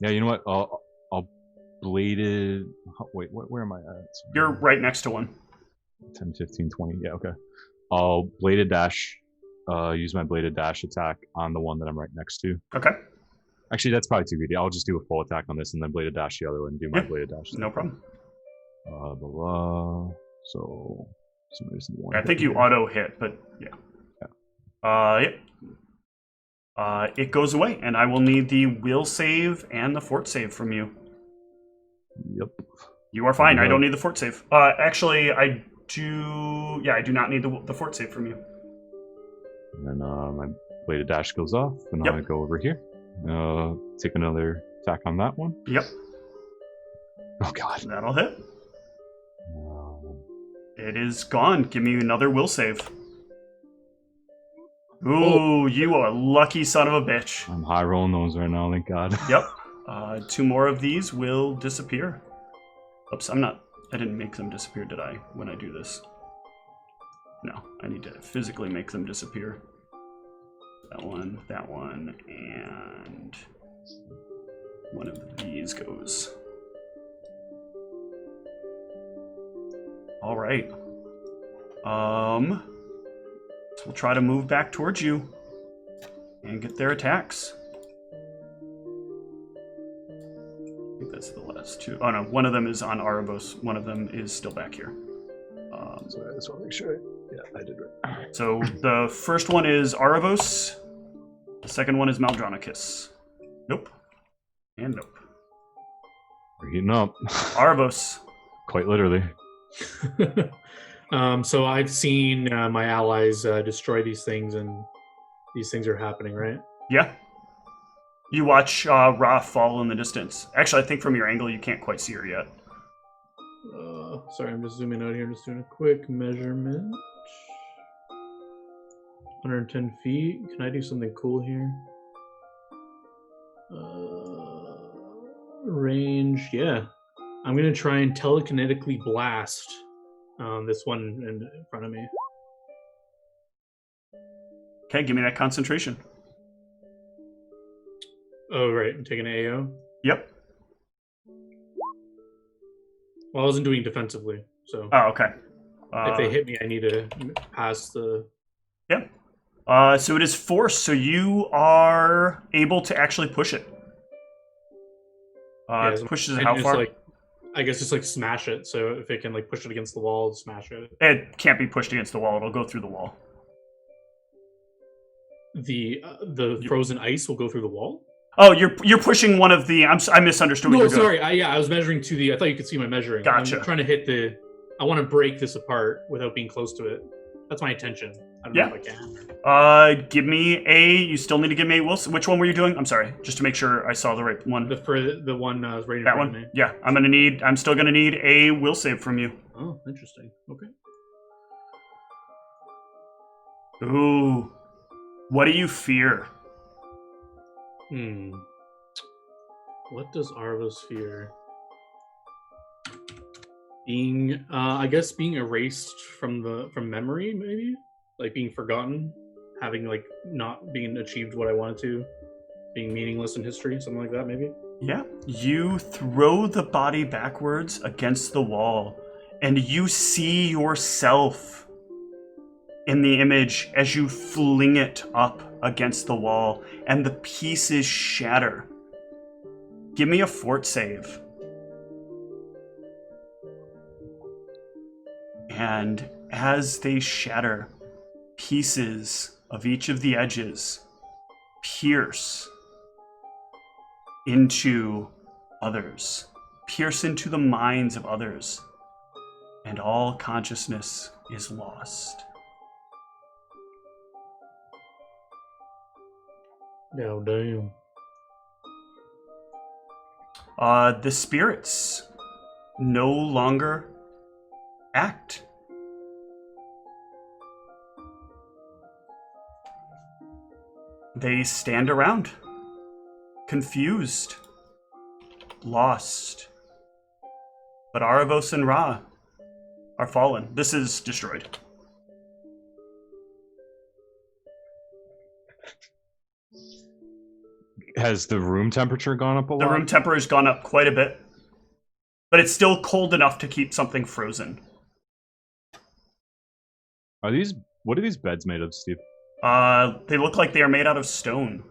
Yeah, you know what? I'll bladed. Wait, where am I at? You're right next to one. 10, 15, 20. Yeah, okay. I'll bladed dash. Use my bladed dash attack on the one that I'm right next to. Okay. Actually, that's probably too greedy. I'll just do a full attack on this and then bladed dash the other one and do my Yeah, bladed dash. No problem. Blah, blah. So somebody's in one. I think you auto hit, but yeah. Yep. It goes away, and I will need the will save and the fort save from you. Yep. You are fine. I Yeah. don't need the fort save. Actually, I do. Yeah, I do not need the fort save from you. And then my bladed dash goes off, and Yep. I go over here. Take another attack on that one. Yep. Oh god. That'll hit. Um, It is gone. Give me another will save. Ooh, you are a lucky son of a bitch. I'm high rolling those right now, thank god. Yep. 2 more of these will disappear. Oops, I didn't make them disappear, did I, when I do this? No, I need to physically make them disappear. That one, and one of these goes. All right. So we'll try to move back towards you and get their attacks. I think that's the last 2. Oh no, one of them is on Arabos. One of them is still back here. So I just want to make sure. I did right. So the first one is Arabos. The second one is Maldronicus. Nope. And nope. We're heating up. Arabos. Quite literally. So I've seen my allies destroy these things, and these things are happening, right? Yeah. You watch Ra fall in the distance. Actually, I think from your angle you can't quite see her yet. Sorry, I'm just zooming out here. I'm just doing a quick measurement. 110 feet. Can I do something cool here? Range, yeah. I'm gonna try and telekinetically blast this one in front of me. Okay, give me that concentration. Oh, right. I'm taking an AO. Yep. Well, I wasn't doing defensively, so Oh, okay. if they hit me, I need to pass the. Yeah. So it is force, so you are able to actually push it. Yeah, It pushes it and how just, far? like, I guess just like smash it. So if it can like push it against the wall, smash it. It can't be pushed against the wall. It'll go through the wall. The frozen ice will go through the wall. Oh, you're pushing one of the. I misunderstood what No, you're doing. sorry. I was measuring to the. I thought you could see my measuring. Gotcha. I'm trying to hit the. I want to break this apart without being close to it. That's my intention. I don't know if I can. Give me a. You still need to give me a Wilson. Which one were you doing? I'm sorry, just to make sure I saw the right one. The one right in that front one. of me. Yeah, I'm still gonna need a will save from you. Oh, interesting. Okay. Ooh, what do you fear? What does Arvos fear? Being, I guess, being erased from memory, maybe, like being forgotten, having like not being achieved what I wanted to, being meaningless in history, something like that, maybe. Yeah, you throw the body backwards against the wall, and you see yourself in the image as you fling it up against the wall, and the pieces shatter. Give me a fort save. And as they shatter, pieces of each of the edges pierce into others, pierce into the minds of others, and all consciousness is lost. Oh, damn. The spirits no longer act. They stand around, confused, lost. But Aravos and Ra are fallen. This is destroyed. Has the room temperature gone up a lot? The room temperature has gone up quite a bit, but it's still cold enough to keep something frozen. What are these beds made of, Steve? They look like they are made out of stone.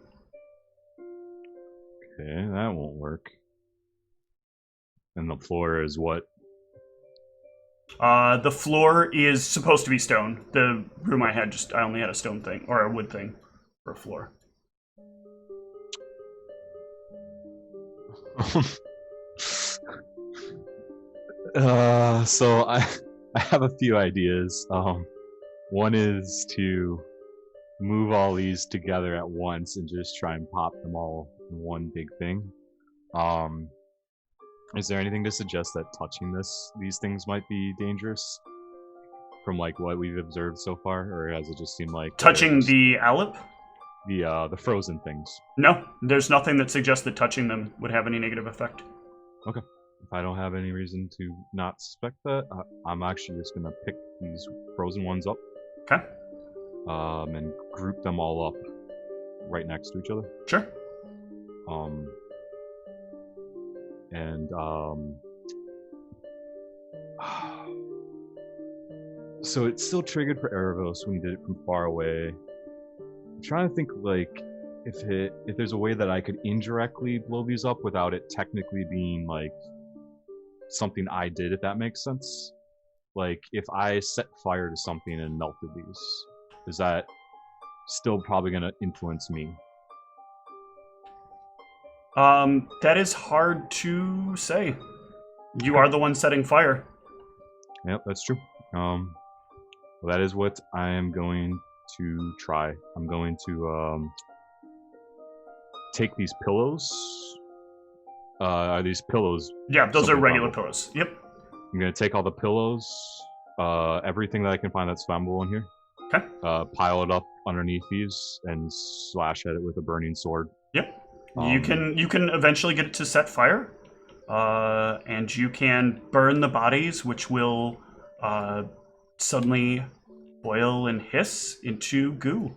Okay, that won't work. And the floor is what? The floor is supposed to be stone. The room I only had a stone thing, or a wood thing for a floor. So I have a few ideas. One is to move all these together at once and just try and pop them all in one big thing. Is there anything to suggest that touching these things might be dangerous from like what we've observed so far, or has it just seemed like touching the Alip? The frozen things? No, there's nothing that suggests that touching them would have any negative effect. Okay. If I don't have any reason to not suspect that, I'm actually just gonna pick these frozen ones up. Okay. And group them all up right next to each other. Sure. So it's still triggered for Erebos when you did it from far away. I'm trying to think like if there's a way that I could indirectly blow these up without it technically being like something I did, if that makes sense. Like if I set fire to something and melted these, is that still probably going to influence me? That is hard to say. You are the one setting fire. Yep, that's true. Well, that is what I am going to try. I'm going to take these pillows. Are these pillows? Yeah, those are regular pillows. Yep. I'm going to take all the pillows, everything that I can find that's flammable in here. Okay. Pile it up underneath these and slash at it with a burning sword. Yep. You can eventually get it to set fire, and you can burn the bodies, which will suddenly boil and hiss into goo.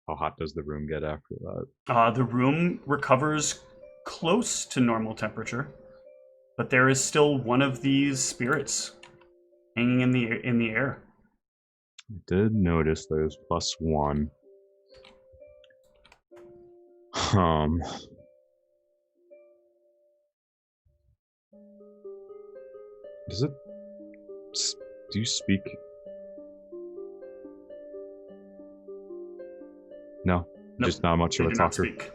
How hot does the room get after that? The room recovers close to normal temperature, but there is still one of these spirits hanging in the air. I did notice there's +1. Does it? Do you speak? No, Nope, just not much of they a do not talker. speak.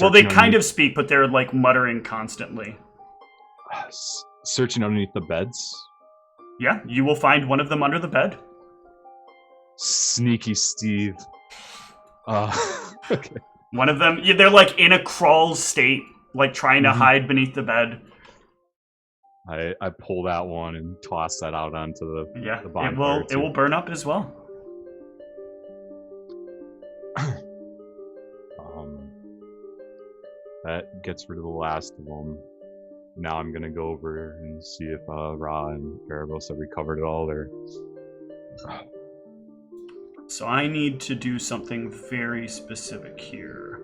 Well, they kind of speak, but they're like muttering constantly. Searching underneath the beds. Yeah, you will find one of them under the bed. Sneaky Steve. Okay. One of them, they're like in a crawl state, like trying to hide beneath the bed. I pull that one and toss that out onto the bonfire. It will burn up as well. That gets rid of the last of them. Now I'm gonna go over and see if Ra and Erebos have recovered it all. There. So I need to do something very specific here.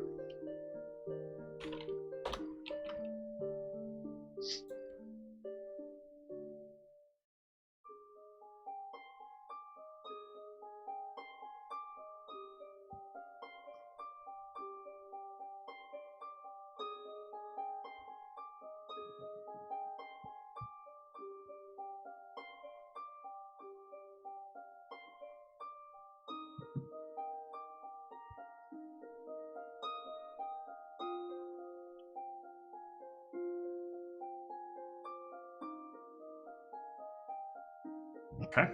Okay.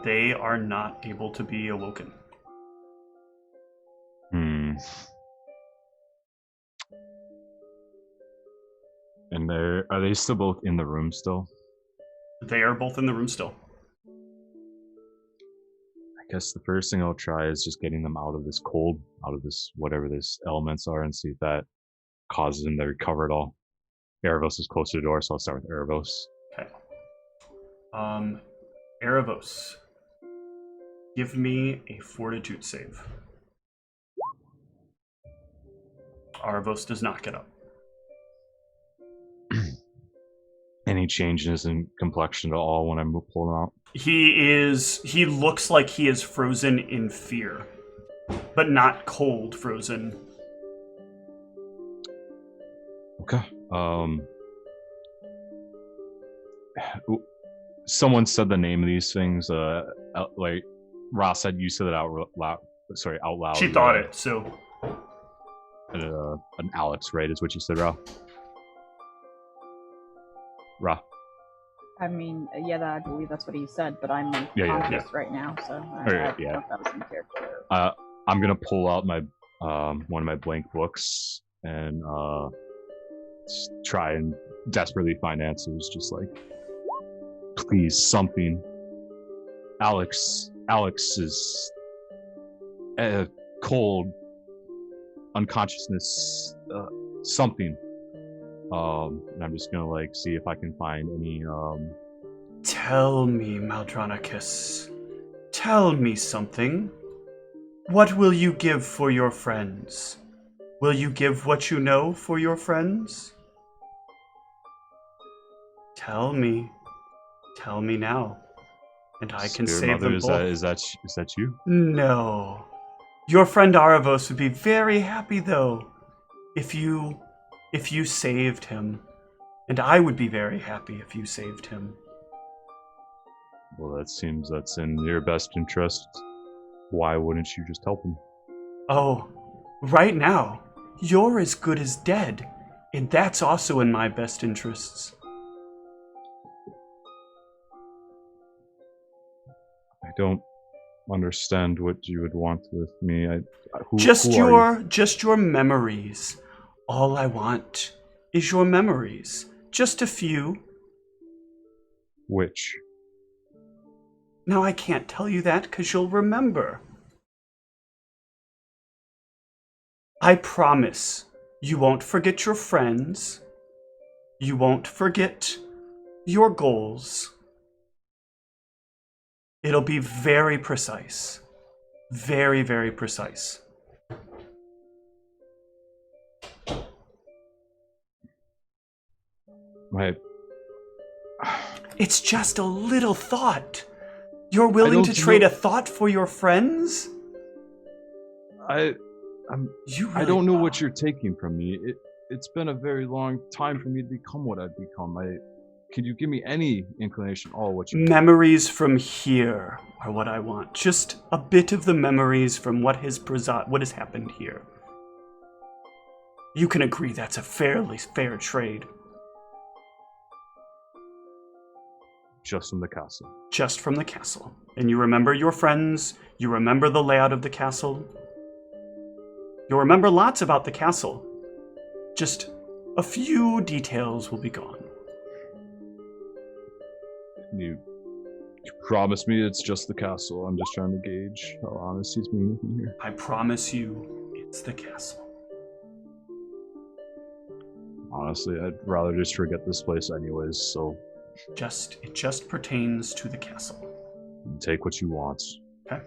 They are not able to be awoken. And are they still both in the room still? They are both in the room still. I guess the first thing I'll try is just getting them out of this cold, out of this whatever this elements are, and see if that causes them to recover at all. Erebos is close to the door, so I'll start with Erebos. Okay. Erebos, give me a fortitude save. Erebos does not get up. Any changes in complexion at all when I pull him out? He looks like he is frozen in fear, but not cold frozen. Okay. Someone said the name of these things. Like Ross said, you said it out loud. Sorry, out loud. She thought it. So. An Alex, right? Is what you said, Ra. Ra. I mean, I believe that's what he said, but I'm unconscious right now, so I don't know if that was in character. I'm gonna pull out my one of my blank books and try and desperately find answers. Just like, please, something. Alex is cold, unconsciousness, something. And I'm just gonna see if I can find any. Tell me, Maldranicus. Tell me something. What will you give for your friends? Will you give what you know for your friends? Tell me. Tell me now, and I can save them both. Is that you? No. Your friend Aravos would be very happy, though, if you saved him. And I would be very happy if you saved him. Well, that seems that's in your best interest. Why wouldn't you just help him? Oh, right now, you're as good as dead, and that's also in my best interests. I don't understand what you would want with me. Just your memories. All I want is your memories. Just a few. Which? Now, I can't tell you that because you'll remember. I promise you won't forget your friends. You won't forget your goals. It'll be very precise. Very, very precise. Right. It's just a little thought. You're willing to trade a thought for your friends? I don't know what are. you're taking from me. It's been a very long time for me to become what I've become. Can you give me any inclination? What you Memories from here are what I want. Just a bit of the memories from what has happened here. You can agree that's a fairly fair trade. Just from the castle. Just from the castle. And you remember your friends, you remember the layout of the castle. You'll remember lots about the castle. Just a few details will be gone. You promise me it's just the castle. I'm just trying to gauge how honest he's being with me here. I promise you, it's the castle. Honestly, I'd rather just forget this place anyways, so... It just pertains to the castle. Take what you want. Okay.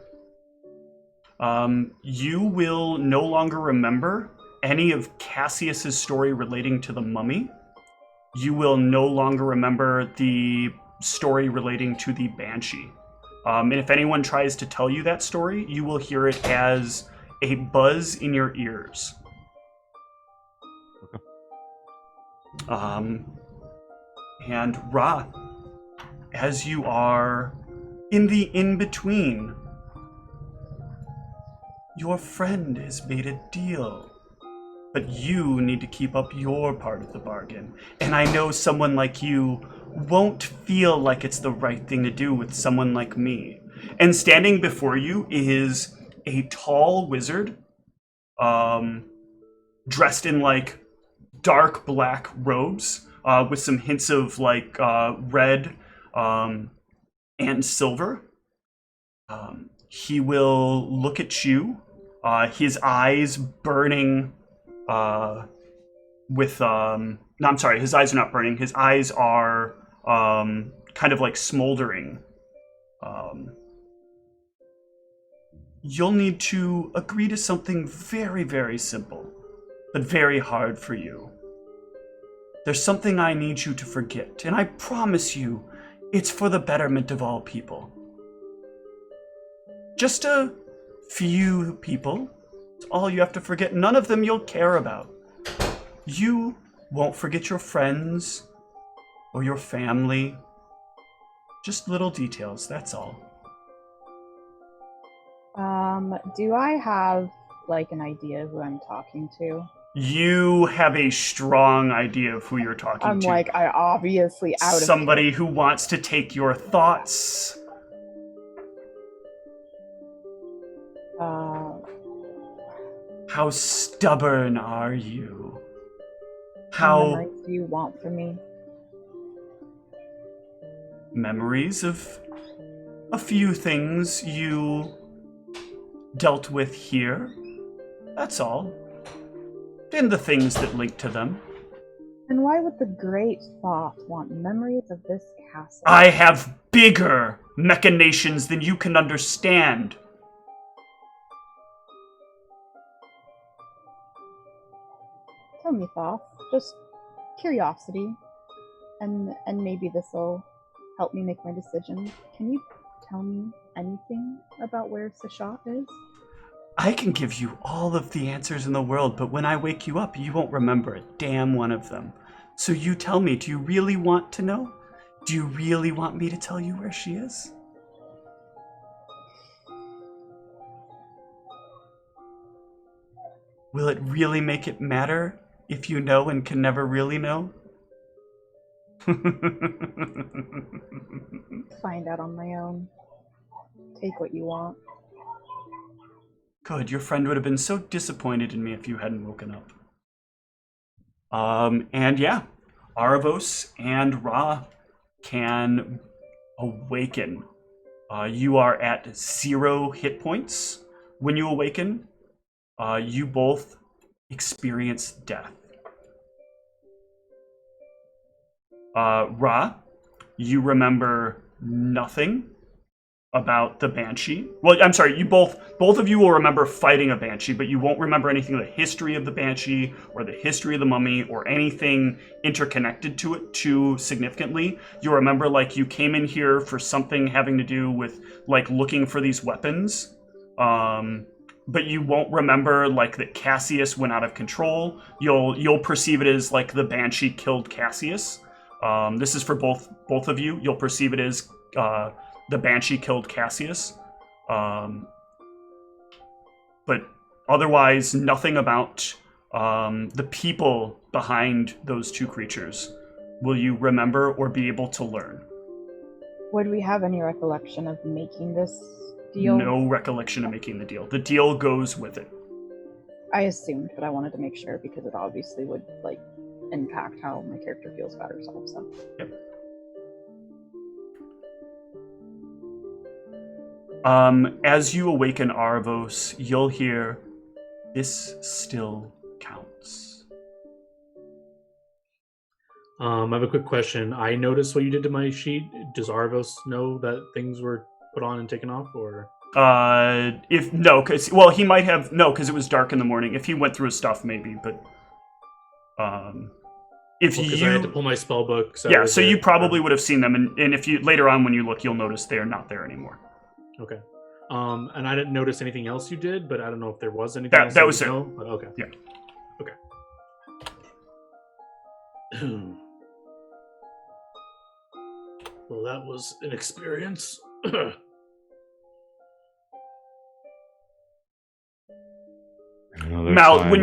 You will no longer remember any of Cassius's story relating to the mummy. You will no longer remember the story relating to the banshee. And if anyone tries to tell you that story, you will hear it as a buzz in your ears. And Ra, as you are in the in-between, your friend has made a deal, but you need to keep up your part of the bargain. And I know someone like you won't feel like it's the right thing to do with someone like me. And standing before you is a tall wizard, dressed in like dark black robes, with some hints of like red and silver. He will look at you, his eyes burning with no, I'm sorry, his eyes are not burning. His eyes are kind of like smoldering. You'll need to agree to something very, very simple, but very hard for you. There's something I need you to forget, and I promise you, it's for the betterment of all people. Just a few people. It's all you have to forget. None of them you'll care about. You won't forget your friends or your family. Just little details, that's all. Do I have, like, an idea who I'm talking to? You have a strong idea of who you're talking to. I'm like, I obviously out of somebody who wants to take your thoughts. How stubborn are you? How memories do you want from me? Memories of a few things you dealt with here. That's all. And the things that link to them. And why would the Great Thoth want memories of this castle? I have bigger machinations than you can understand. Tell me, Thoth. Just curiosity. And maybe this'll help me make my decision. Can you tell me anything about where Sashat is? I can give you all of the answers in the world, but when I wake you up, you won't remember a damn one of them. So you tell me, do you really want to know? Do you really want me to tell you where she is? Will it really make it matter if you know and can never really know? Find out on my own. Take what you want. Good, your friend would have been so disappointed in me if you hadn't woken up. And yeah, Aravos and Ra can awaken. You are at 0 hit points. When you awaken, you both experience death. Ra, you remember nothing about the Banshee. Well, I'm sorry, you both of you will remember fighting a Banshee, but you won't remember anything of the history of the Banshee or the history of the mummy or anything interconnected to it too significantly. You remember like you came in here for something having to do with like looking for these weapons. But you won't remember like that Cassius went out of control. You'll perceive it as like the Banshee killed Cassius. This is for both of you. You'll perceive it as the Banshee killed Cassius. But otherwise, nothing about the people behind those two creatures will you remember or be able to learn. Would we have any recollection of making this deal? No recollection of making the deal. The deal goes with it. I assumed, but I wanted to make sure because it obviously would like impact how my character feels about herself. So. Yep. As you awaken Arvos, you'll hear, "This still counts." I have a quick question. I noticed what you did to my sheet. Does Arvos know that things were put on and taken off, or? Because he might have because it was dark in the morning. If he went through his stuff, maybe, but if Because you I had to pull my spell book. So yeah, so you probably would have seen them, and if you later on when you look, you'll notice they're not there anymore. Okay. And I didn't notice anything else you did, but I don't know if there was anything else. That was it. Know, but okay. Yeah. Okay. Well, that was an experience. Mal, when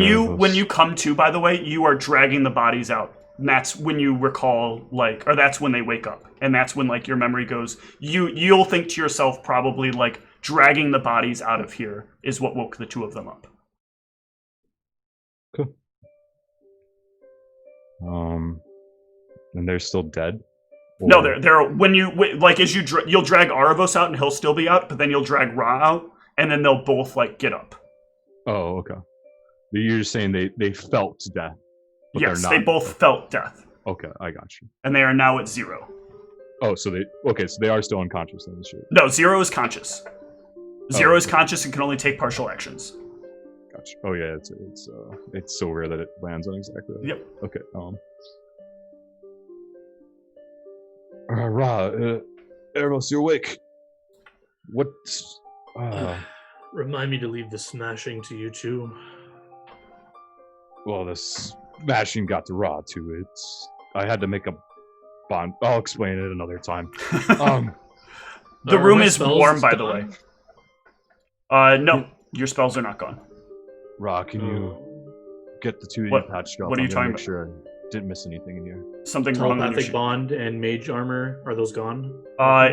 you come to, by the way, you are dragging the bodies out. And that's when you recall, like, or that's when they wake up, and that's when like your memory goes. You'll think to yourself probably like dragging the bodies out of here is what woke the two of them up. Cool. And they're still dead? Or... No, they're when you like as you you'll drag Aravos out and he'll still be out, but then you'll drag Ra out, and then they'll both like get up. Oh, okay. You're just saying they felt death. But yes, they both felt death. Okay, I got you. And they are now at 0. Oh, so they are still unconscious then. No, 0 is conscious. 0 is conscious and can only take partial actions. Gotcha. Oh yeah, it's so rare that it lands on exactly that. Yep. Okay. Ra, Eros, you're awake. What? Remind me to leave the smashing to you two. Well, this smashing got to Ra too. I had to make a bond. I'll explain it another time. The room is warm, by the way. No, your spells are not gone. Ra, can you get the two of you patched up? What are you talking about? Make sure I didn't miss anything in here. Something wrong. Telepathic bond and mage armor, are those gone?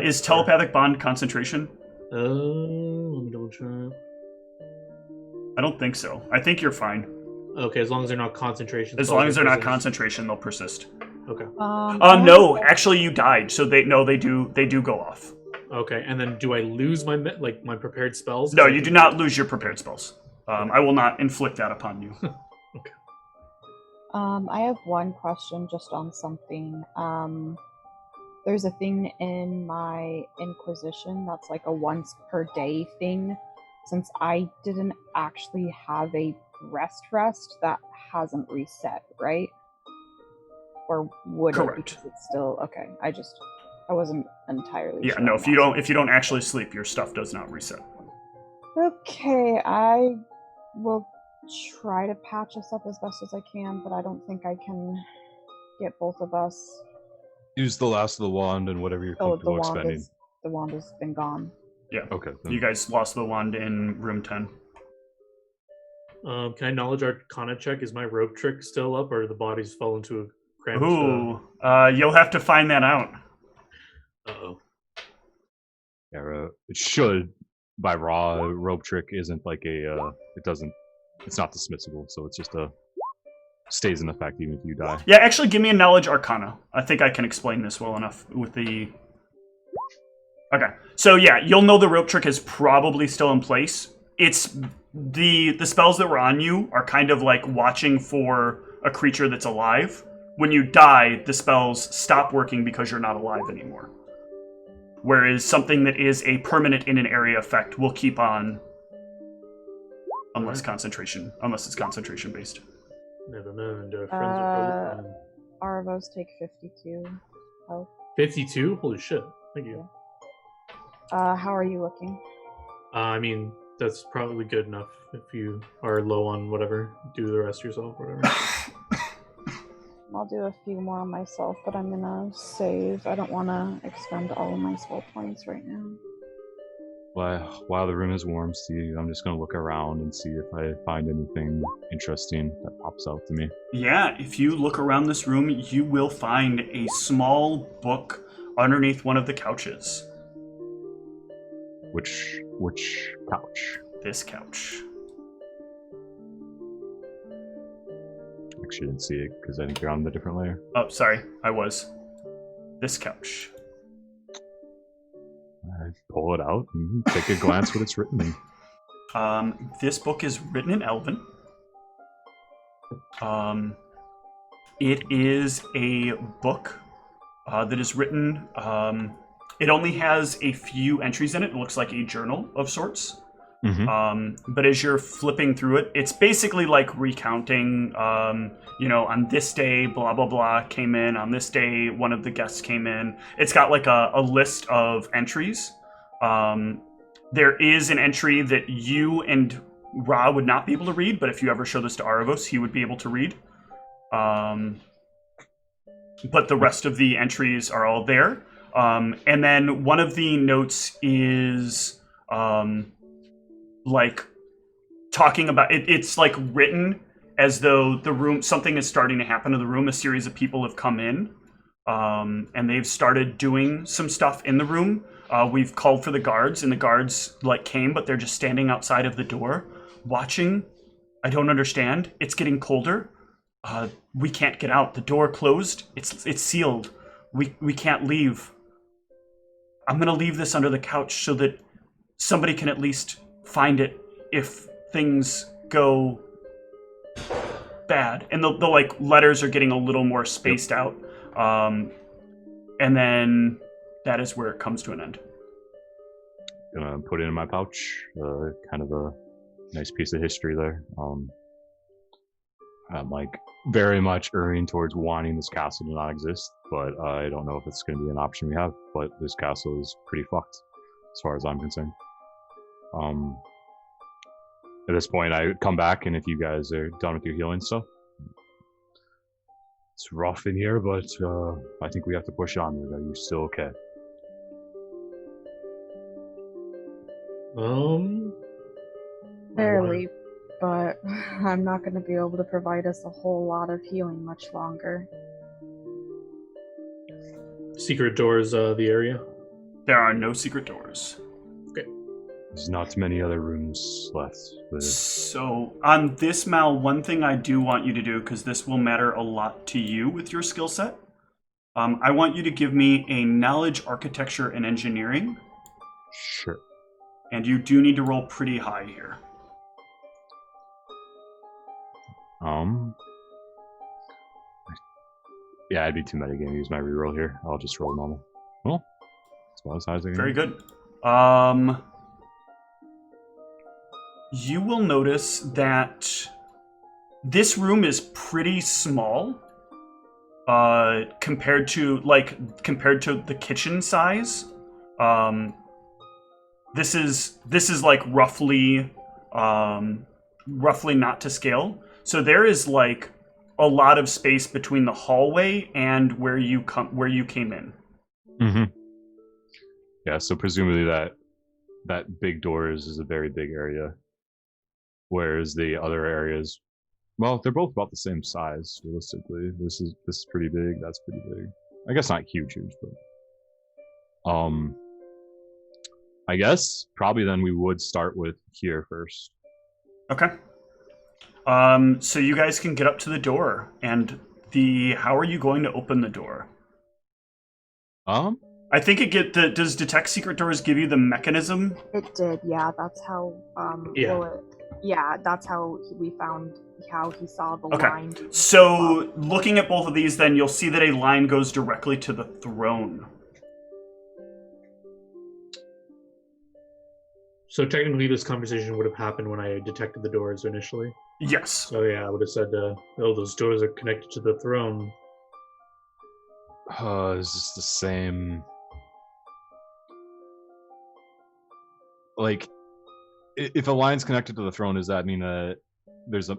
Is telepathic bond concentration? Let me double check. I don't think so. I think you're fine. Okay, as long as they're not concentration. As long as they're not concentration, they'll persist. Okay. No, actually, you died, so they do go off. Okay, and then do I lose my prepared spells? No, you do not lose your prepared spells. I will not inflict that upon you. Okay. I have one question just on something. There's a thing in my Inquisition that's like a once per day thing. Since I didn't actually have a rest, that hasn't reset, right? Or would Correct. it because it's still okay? I wasn't entirely Yeah, sure. no, if you don't actually sleep, your stuff does not reset. Okay, I will try to patch us up as best as I can, but I don't think I can get both of us. Use the last of the wand and whatever you're comfortable expending. The wand has been gone. Yeah. Okay. Then. You guys lost the wand in room 10. Can I knowledge arcana check? Is my rope trick still up, or the bodies fall into a cramped? Ooh, you'll have to find that out. Uh-oh. Yeah, it should. By Raw, rope trick isn't like it's not dismissible, so it's just a stays in effect even if you die. Yeah, actually, give me a knowledge arcana. I think I can explain this well enough with the... Okay, so yeah, you'll know the rope trick is probably still in place. It's the spells that were on you are kind of like watching for a creature that's alive. When you die, the spells stop working because you're not alive anymore. Whereas something that is a permanent in an area effect will keep on unless it's concentration based. Never mind. Our friends are open. Aravos take 52 health. 52? Holy shit. Thank you. How are you looking? I mean, that's probably good enough if you are low on whatever. Do the rest yourself, whatever. I'll do a few more on myself, but I'm gonna save. I don't want to expend all of my spell points right now. While the room is warm, Steve, I'm just going to look around and see if I find anything interesting that pops out to me. Yeah, if you look around this room, you will find a small book underneath one of the couches. Which couch? This couch. Actually, didn't see it because I think you're on the different layer. Oh, sorry, I was. This couch. I pull it out and take a glance what it's written in. This book is written in Elven. It is a book that is written. It only has a few entries in it. It looks like a journal of sorts. Mm-hmm. But as you're flipping through it, it's basically like recounting, on this day, blah, blah, blah came in. On this day, one of the guests came in. It's got like a list of entries. There is an entry that you and Ra would not be able to read, but if you ever show this to Aravos, he would be able to read. But the rest of the entries are all there. And then one of the notes is... like talking about it, it's like written as though the room, something is starting to happen to the room. A series of people have come in, and they've started doing some stuff in the room. We've called for the guards, and the guards like came, but they're just standing outside of the door, watching. I don't understand. It's getting colder. We can't get out. The door closed. It's sealed. We can't leave. I'm gonna leave this under the couch so that somebody can at least find it if things go bad. And the like letters are getting a little more spaced out. And then that is where it comes to an end. Gonna put it in my pouch. Kind of a nice piece of history there. I'm like very much erring towards wanting this castle to not exist, but I don't know if it's going to be an option we have. But this castle is pretty fucked, as far as I'm concerned. At this point, I would come back, and if you guys are done with your healing stuff, it's rough in here, but I think we have to push on. Are you still okay? Barely, but I'm not going to be able to provide us a whole lot of healing much longer. Secret doors, the area? There are no secret doors. Okay. There's not many other rooms left. So, on this, Mal, one thing I do want you to do, because this will matter a lot to you with your skill set, I want you to give me a knowledge, architecture, and engineering. Sure. And you do need to roll pretty high here. Yeah, I'd be too meta game to use my reroll here. I'll just roll normal. Well, that's about as high as I can. Very good. You will notice that this room is pretty small compared to the kitchen size. This is like roughly not to scale. So there is like a lot of space between the hallway and where you came in. Mm-hmm. Yeah, so presumably that big doors is a very big area, whereas the other areas, well, they're both about the same size realistically. This is pretty big. That's pretty big. I guess not huge, but I guess probably then we would start with here first. Okay. So you guys can get up to the door, and how are you going to open the door? I think does detect secret doors give you the mechanism? It did, yeah. That's how. That's how we found how he saw the line. So looking at both of these, then you'll see that a line goes directly to the throne. So technically, this conversation would have happened when I detected the doors initially. Yes. So yeah, I would have said, those doors are connected to the throne. Is this the same? Like, if a line's connected to the throne, does that mean that there's a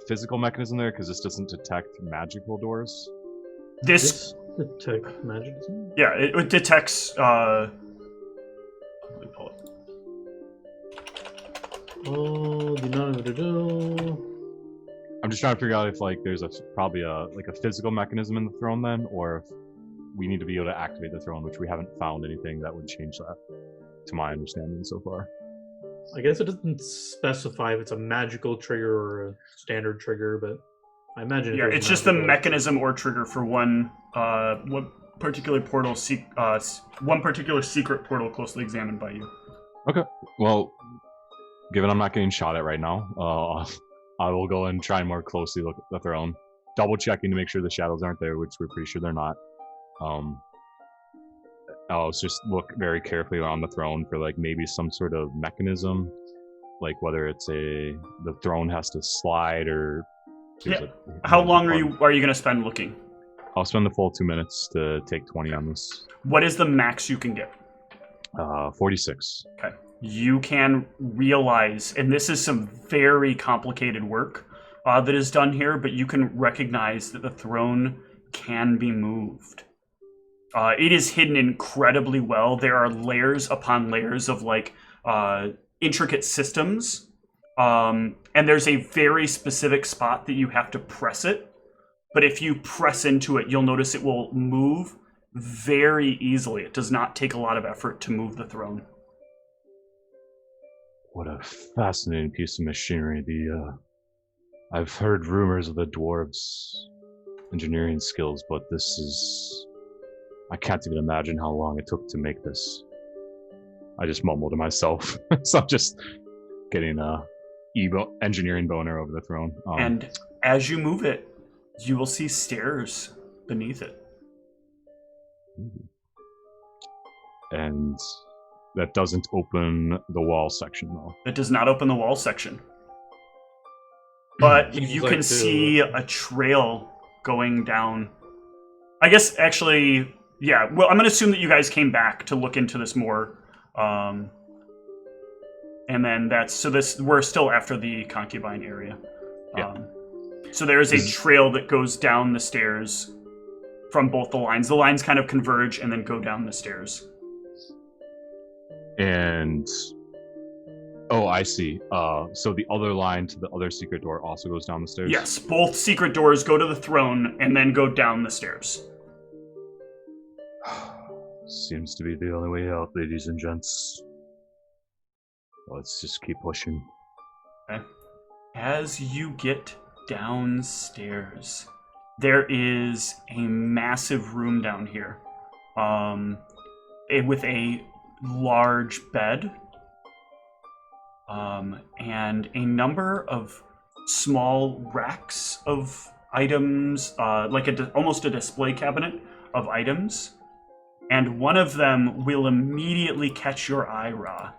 physical mechanism there? Because this doesn't detect magical doors. This detect magic? Yeah, it detects. Let me pull it. I'm just trying to figure out if there's probably a physical mechanism in the throne then, or if we need to be able to activate the throne, which we haven't found anything that would change that, to my understanding so far. I guess it doesn't specify if it's a magical trigger or a standard trigger, but I imagine. Yeah, it's just the mechanism or trigger for one particular portal, one particular secret portal closely examined by you. Okay. Well, given I'm not getting shot at right now, I will go and try and more closely look at the throne, double checking to make sure the shadows aren't there, which we're pretty sure they're not. I'll just look very carefully around the throne for maybe some sort of mechanism, whether it's the throne has to slide or. Yeah. How long are you going to spend looking? I'll spend the full 2 minutes to take 20 on this. What is the max you can get? 46. Okay. You can realize, and this is some very complicated work that is done here, but you can recognize that the throne can be moved. It is hidden incredibly well. There are layers upon layers of intricate systems, and there's a very specific spot that you have to press it. But if you press into it, you'll notice it will move very easily. It does not take a lot of effort to move the throne. What a fascinating piece of machinery. I've heard rumors of the dwarves' engineering skills, but this is... I can't even imagine how long it took to make this. I just mumbled to myself. So I'm just getting a engineering boner over the throne. And as you move it, you will see stairs beneath it. And that doesn't open the wall section, though. It does not open the wall section. But you can see a trail going down. I guess, actually... Yeah, well, I'm going to assume that you guys came back to look into this more. And then we're still after the concubine area. Yeah. So there is a trail that goes down the stairs from both the lines. The lines kind of converge and then go down the stairs. And... Oh, I see. So the other line to the other secret door also goes down the stairs? Yes, both secret doors go to the throne and then go down the stairs. Seems to be the only way out, ladies and gents. Let's just keep pushing. Okay. As you get downstairs, there is a massive room down here, with a large bed, and a number of small racks of items, almost a display cabinet of items. And one of them will immediately catch your eye, Ra.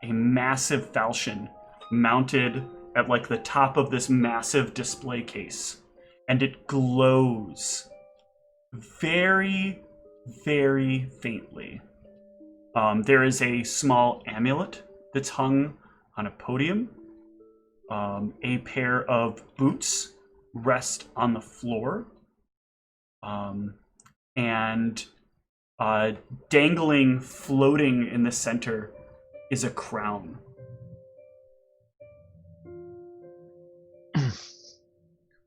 A massive falchion mounted at the top of this massive display case. And it glows very, very faintly. There is a small amulet that's hung on a podium. A pair of boots rest on the floor. And dangling, floating in the center, is a crown.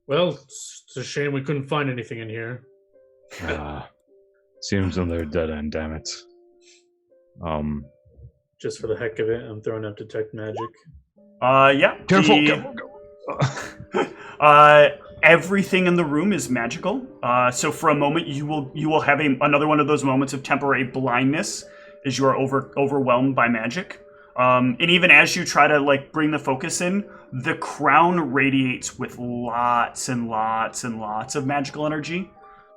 Well, it's a shame we couldn't find anything in here. Seems on their dead end, damn it. Just for the heck of it, I'm throwing up detect magic. Yeah. Careful, careful, go. Everything in the room is magical. So for a moment, you will have another one of those moments of temporary blindness as you are overwhelmed by magic. And even as you try to like bring the focus in, the crown radiates with lots and lots and lots of magical energy.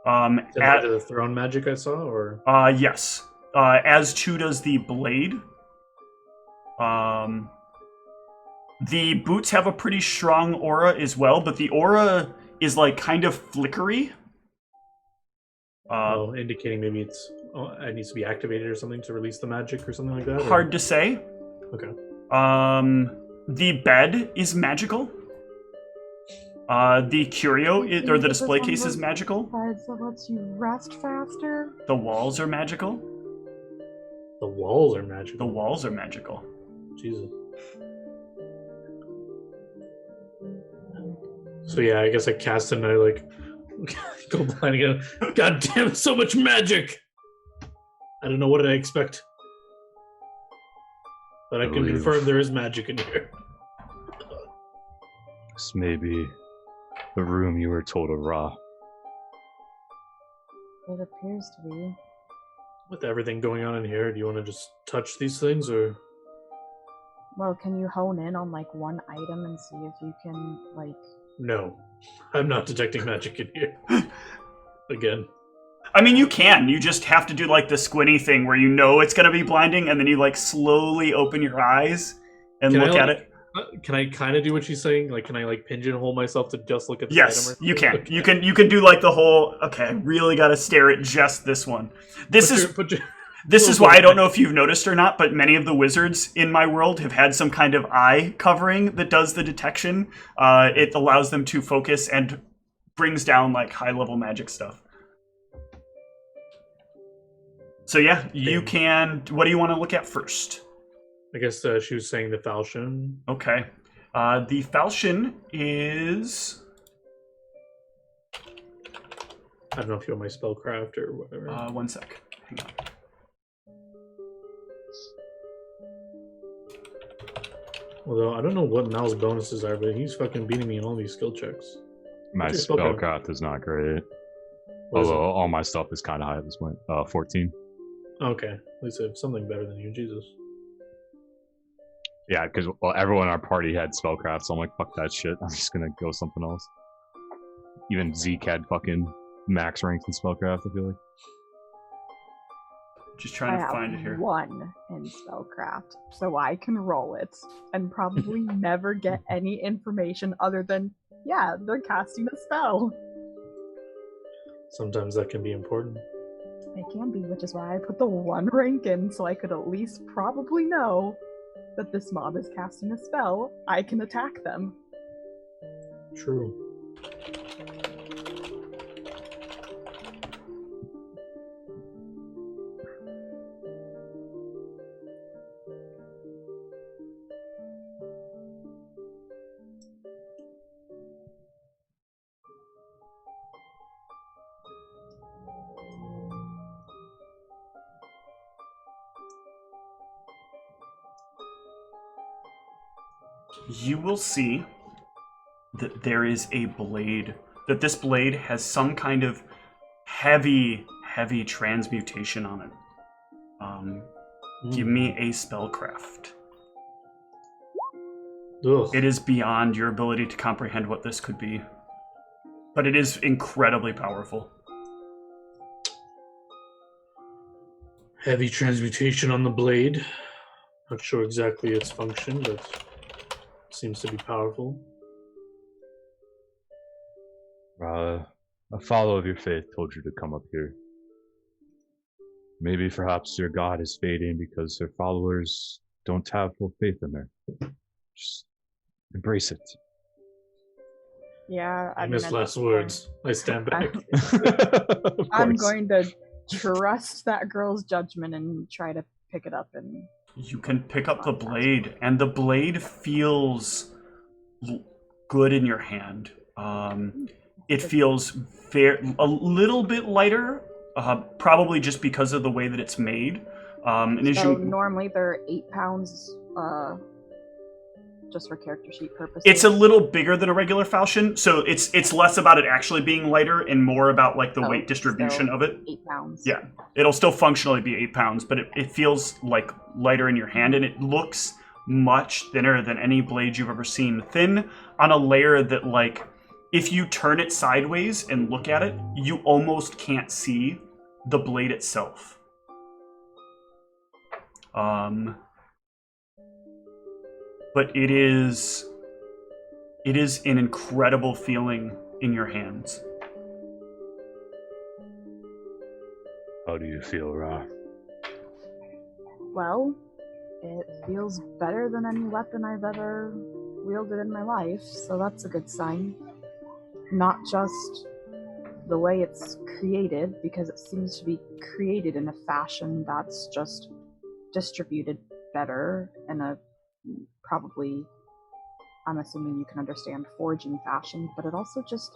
Similar to the throne magic I saw, or yes, as too does the blade. The boots have a pretty strong aura as well, but the aura is like kind of flickery. Indicating maybe it needs to be activated or something to release the magic or something like that. Hard to say. Okay. The bed is magical. The curio or the display case is magical. That lets you rest faster. The walls are magical. The walls are magical. The walls are magical. Jesus. So yeah, I guess I cast it and I like go blind again. God damn, so much magic! I don't know what did I expect. But I can confirm there is magic in here. This may be the room you were told of Ra. It appears to be. With everything going on in here, do you want to just touch these things or? Well, can you hone in on like one item and see if you can like? No, I'm not detecting magic in here. Again. I mean, you can. You just have to do like the squinty thing where you know it's going to be blinding, and then you like slowly open your eyes and look at it. Can I kind of do what she's saying? Like, can I like pigeonhole myself to just look at the yes, item? You can. Okay. You can do like the whole. Okay, really got to stare at just this one. This is why I don't know if you've noticed or not, but many of the wizards in my world have had some kind of eye covering that does the detection. It allows them to focus and brings down like high level magic stuff. So yeah, you can. What do you want to look at first? I guess she was saying the falchion. Okay. The falchion is. I don't know if you want my spellcraft or whatever. 1 sec. Hang on. Although I don't know what Mal's bonuses are, but he's fucking beating me in all these skill checks. My spellcraft is not great. Although all my stuff is kind of high at this point. 14. Okay, at least I have something better than you, Jesus. Yeah, because everyone in our party had spellcraft, so I'm like, fuck that shit. I'm just gonna go something else. Even Zeke had fucking max ranks in spellcraft, I feel like. Just trying to find it here. 1 in spellcraft, so I can roll it and probably never get any information other than, yeah, they're casting a spell. Sometimes that can be important. It can be, which is why I put the 1 rank in, so I could at least probably know that this mob is casting a spell. I can attack them. True. You will see that there is a blade, that this blade has some kind of heavy transmutation on it. Give me a spellcraft. Ugh. It is beyond your ability to comprehend what this could be, but it is incredibly powerful. Heavy transmutation on the blade. Not sure exactly its function, but seems to be powerful. A follower of your faith told you to come up here. Maybe perhaps your god is fading because her followers don't have full faith in her. Just embrace it. Yeah, I miss last words. I stand back. I'm going to trust that girl's judgment and try to pick it up and... You can pick up the blade, and the blade feels good in your hand. It feels a little bit lighter, probably just because of the way that it's made. Normally they're 8 pounds just for character sheet purposes? It's a little bigger than a regular falchion, so it's less about it actually being lighter and more about like the weight distribution of it. 8 pounds. Yeah, it'll still functionally be 8 pounds, but it feels like lighter in your hand, and it looks much thinner than any blade you've ever seen. Thin on a layer that, like, if you turn it sideways and look at it, you almost can't see the blade itself. But it is an incredible feeling in your hands. How do you feel, Ra? Well, it feels better than any weapon I've ever wielded in my life, so that's a good sign. Not just the way it's created, because it seems to be created in a fashion that's just distributed better in a probably, I'm assuming you can understand, forging fashion, but it also just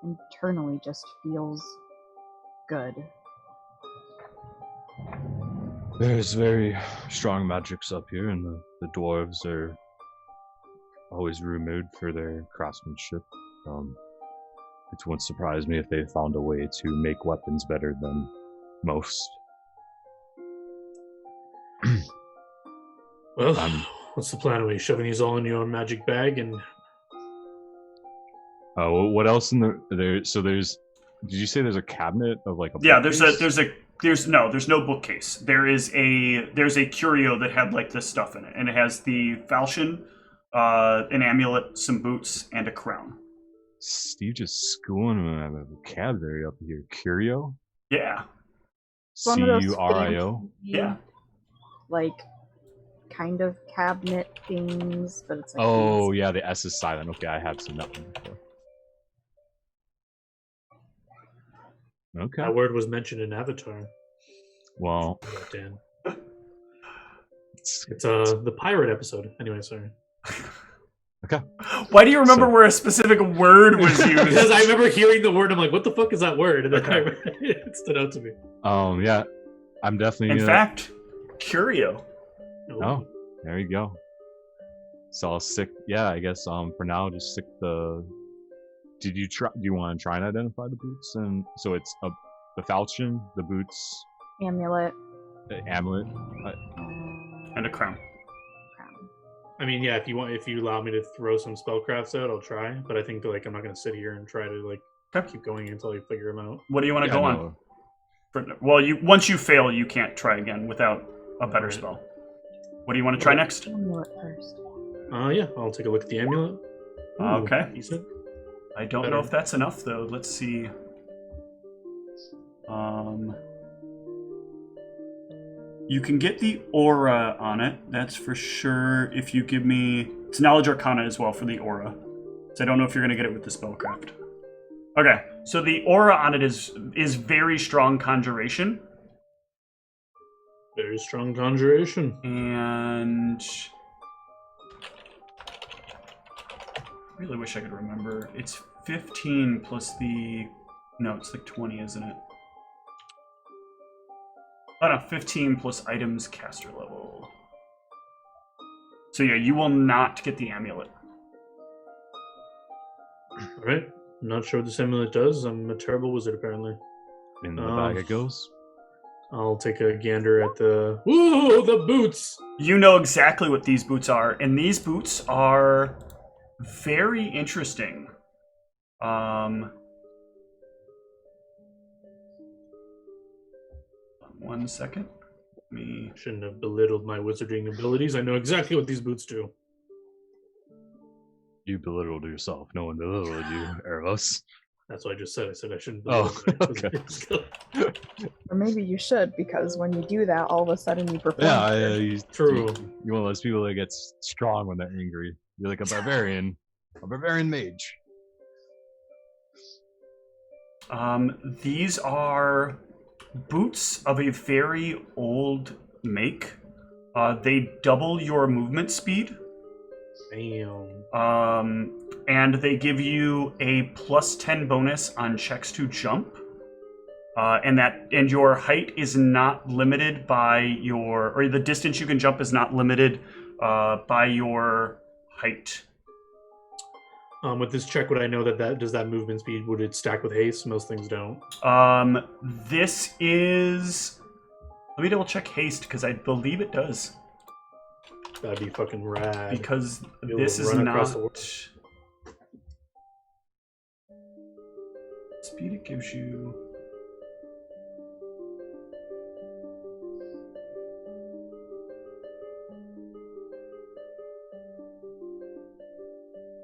internally just feels good. There's very strong magics up here, and the dwarves are always rumored for their craftsmanship. It wouldn't surprise me if they found a way to make weapons better than most. Well, what's the plan? Are we shoving these all in your magic bag and... What else in there? So there's... Did you say there's a cabinet of like a... Yeah, bookcase? there's no bookcase. There's a curio that had like this stuff in it, and it has the falchion, an amulet, some boots, and a crown. Steve just schooling him on a vocabulary up here. Curio? Yeah. One of those Curio? fancy, Yeah. like, kind of cabinet things, but it's like Oh, yeah, the S is silent. Okay, I have seen that one before. Okay. That word was mentioned in Avatar. Well, Dan. It's the pirate episode. Anyway, sorry. okay. Why do you remember So- where a specific word was used? Because I remember hearing the word, I'm like, what the fuck is that word? And then Okay. it stood out to me. Yeah, I'm definitely. In fact, curio. Oh, there you go. So I'll stick. Yeah, I guess. For now, just stick the. Did you try? Do you want to try and identify the boots? And so it's the falchion, the boots, amulet, the amulet. And a crown. crown. I mean, yeah, if you allow me to throw some spellcrafts out, I'll try. But I think that, like, I'm not going to sit here and try to like Okay. keep going until you figure them out. What do you want to Yeah, go on? no. Well, once you fail, you can't try again without a better Right. spell. What do you want to try next? Amulet first. Yeah, I'll take a look at the amulet. Ooh, Okay. decent. I don't know if that's enough, though. Let's see. You can get the aura on it, that's for sure. If you give me... It's Knowledge Arcana as well for the aura. So I don't know if you're going to get it with the spellcraft. Okay, so the aura on it is very strong conjuration. Very strong conjuration. And... I really wish I could remember. It's 15 plus the... No, it's like 20, isn't it? Oh no, 15 plus items caster level. So yeah, you will not get the amulet. All right. I'm not sure what this amulet does. I'm a terrible wizard, apparently. In the bag it goes. I'll take a gander at the... Ooh, the boots! You know exactly what these boots are, and these boots are very interesting. One second. Let me... Shouldn't have belittled my wizarding abilities. I know exactly what these boots do. You belittled yourself. No one belittled you, Eros. That's what I just said. I said I shouldn't Oh, belittle my okay. wizarding skill. Or maybe you should, because when you do that, all of a sudden you perform. Yeah, True. You one of those people that gets strong when they're angry. You're like a barbarian mage. These are boots of a very old make. They double your movement speed. Damn. And they give you a plus 10 bonus on checks to jump. And your height is not limited by or the distance you can jump is not limited by your height. With this check, would I know that does that movement speed, would it stack with haste? Most things don't. This is... Let me double check haste, because I believe it does. That'd be fucking rad. Because You'll this is run across not... the world. Speed it gives you...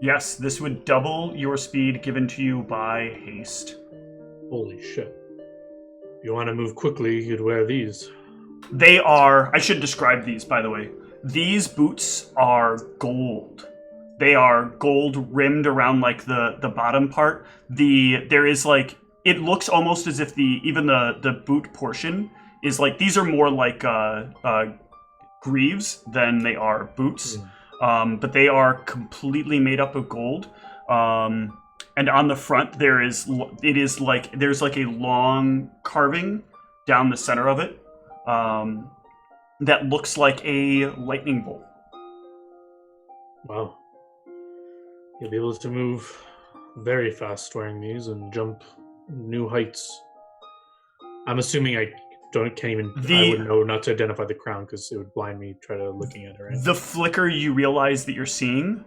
Yes, this would double your speed given to you by haste. Holy shit. If you want to move quickly, you'd wear these. They are... I should describe these, by the way. These boots are gold. They are gold rimmed around like the bottom part. There is like... It looks almost as if even the boot portion is like... These are more like greaves than they are boots. But they are completely made up of gold. And on the front, there's like a long carving down the center of it that looks like a lightning bolt. Wow. You'll be able to move very fast wearing these and jump new heights. I'm assuming I would know not to identify the crown because it would blind me try to looking at it, right? The flicker you realize that you're seeing,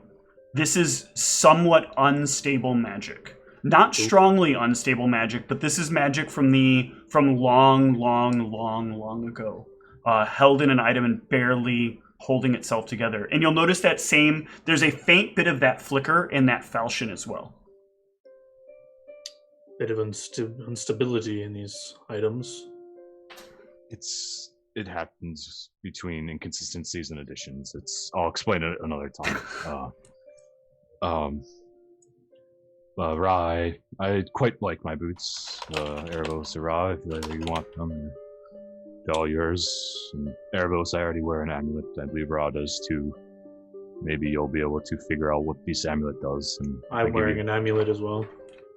this is somewhat unstable magic. Not strongly unstable magic, but this is magic from long, long, long, long ago. Held in an item and barely holding itself together. And you'll notice there's a faint bit of that flicker in that falchion as well. Bit of instability in these items. It happens between inconsistencies and additions. I'll explain it another time. Rai, I quite like my boots. Erebos or Rai, if you want them, they're all yours. And Erebos, I already wear an amulet. I believe Ra does too. Maybe you'll be able to figure out what this amulet does. And I'm wearing an amulet as well.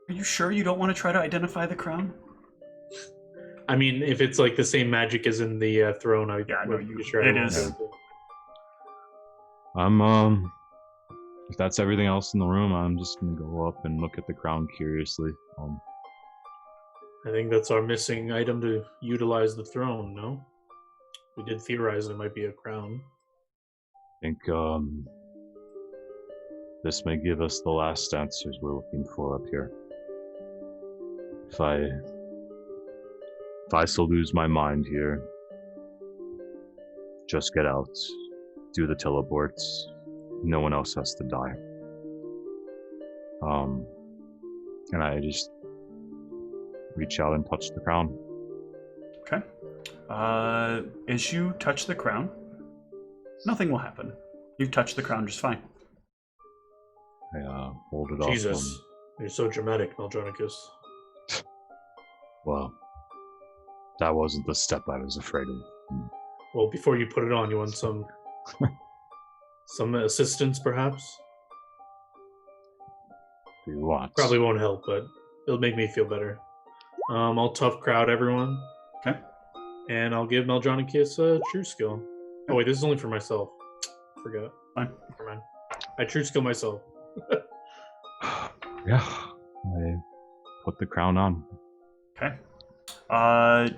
Are you sure you don't want to try to identify the crown? I mean, if it's like the same magic as in the throne, it is. If that's everything else in the room, I'm just gonna go up and look at the crown curiously. I think that's our missing item to utilize the throne. No, we did theorize it might be a crown. I think this may give us the last answers we're looking for up here. If I still lose my mind here, just get out, do the teleports. No one else has to die. And I just reach out and touch the crown. Okay. As you touch the crown, nothing will happen. You touch the crown just fine. I hold it up. Jesus, you're so dramatic, Maldronicus. Well, that wasn't the step I was afraid of. Well, before you put it on, you want some assistance, perhaps? Do you want? Probably won't help, but it'll make me feel better. I'll tough crowd everyone. Okay. And I'll give Maldronicus a true skill. Oh wait, this is only for myself. Forgot. Fine. Never mind. I true skill myself. Yeah. I put the crown on. Okay.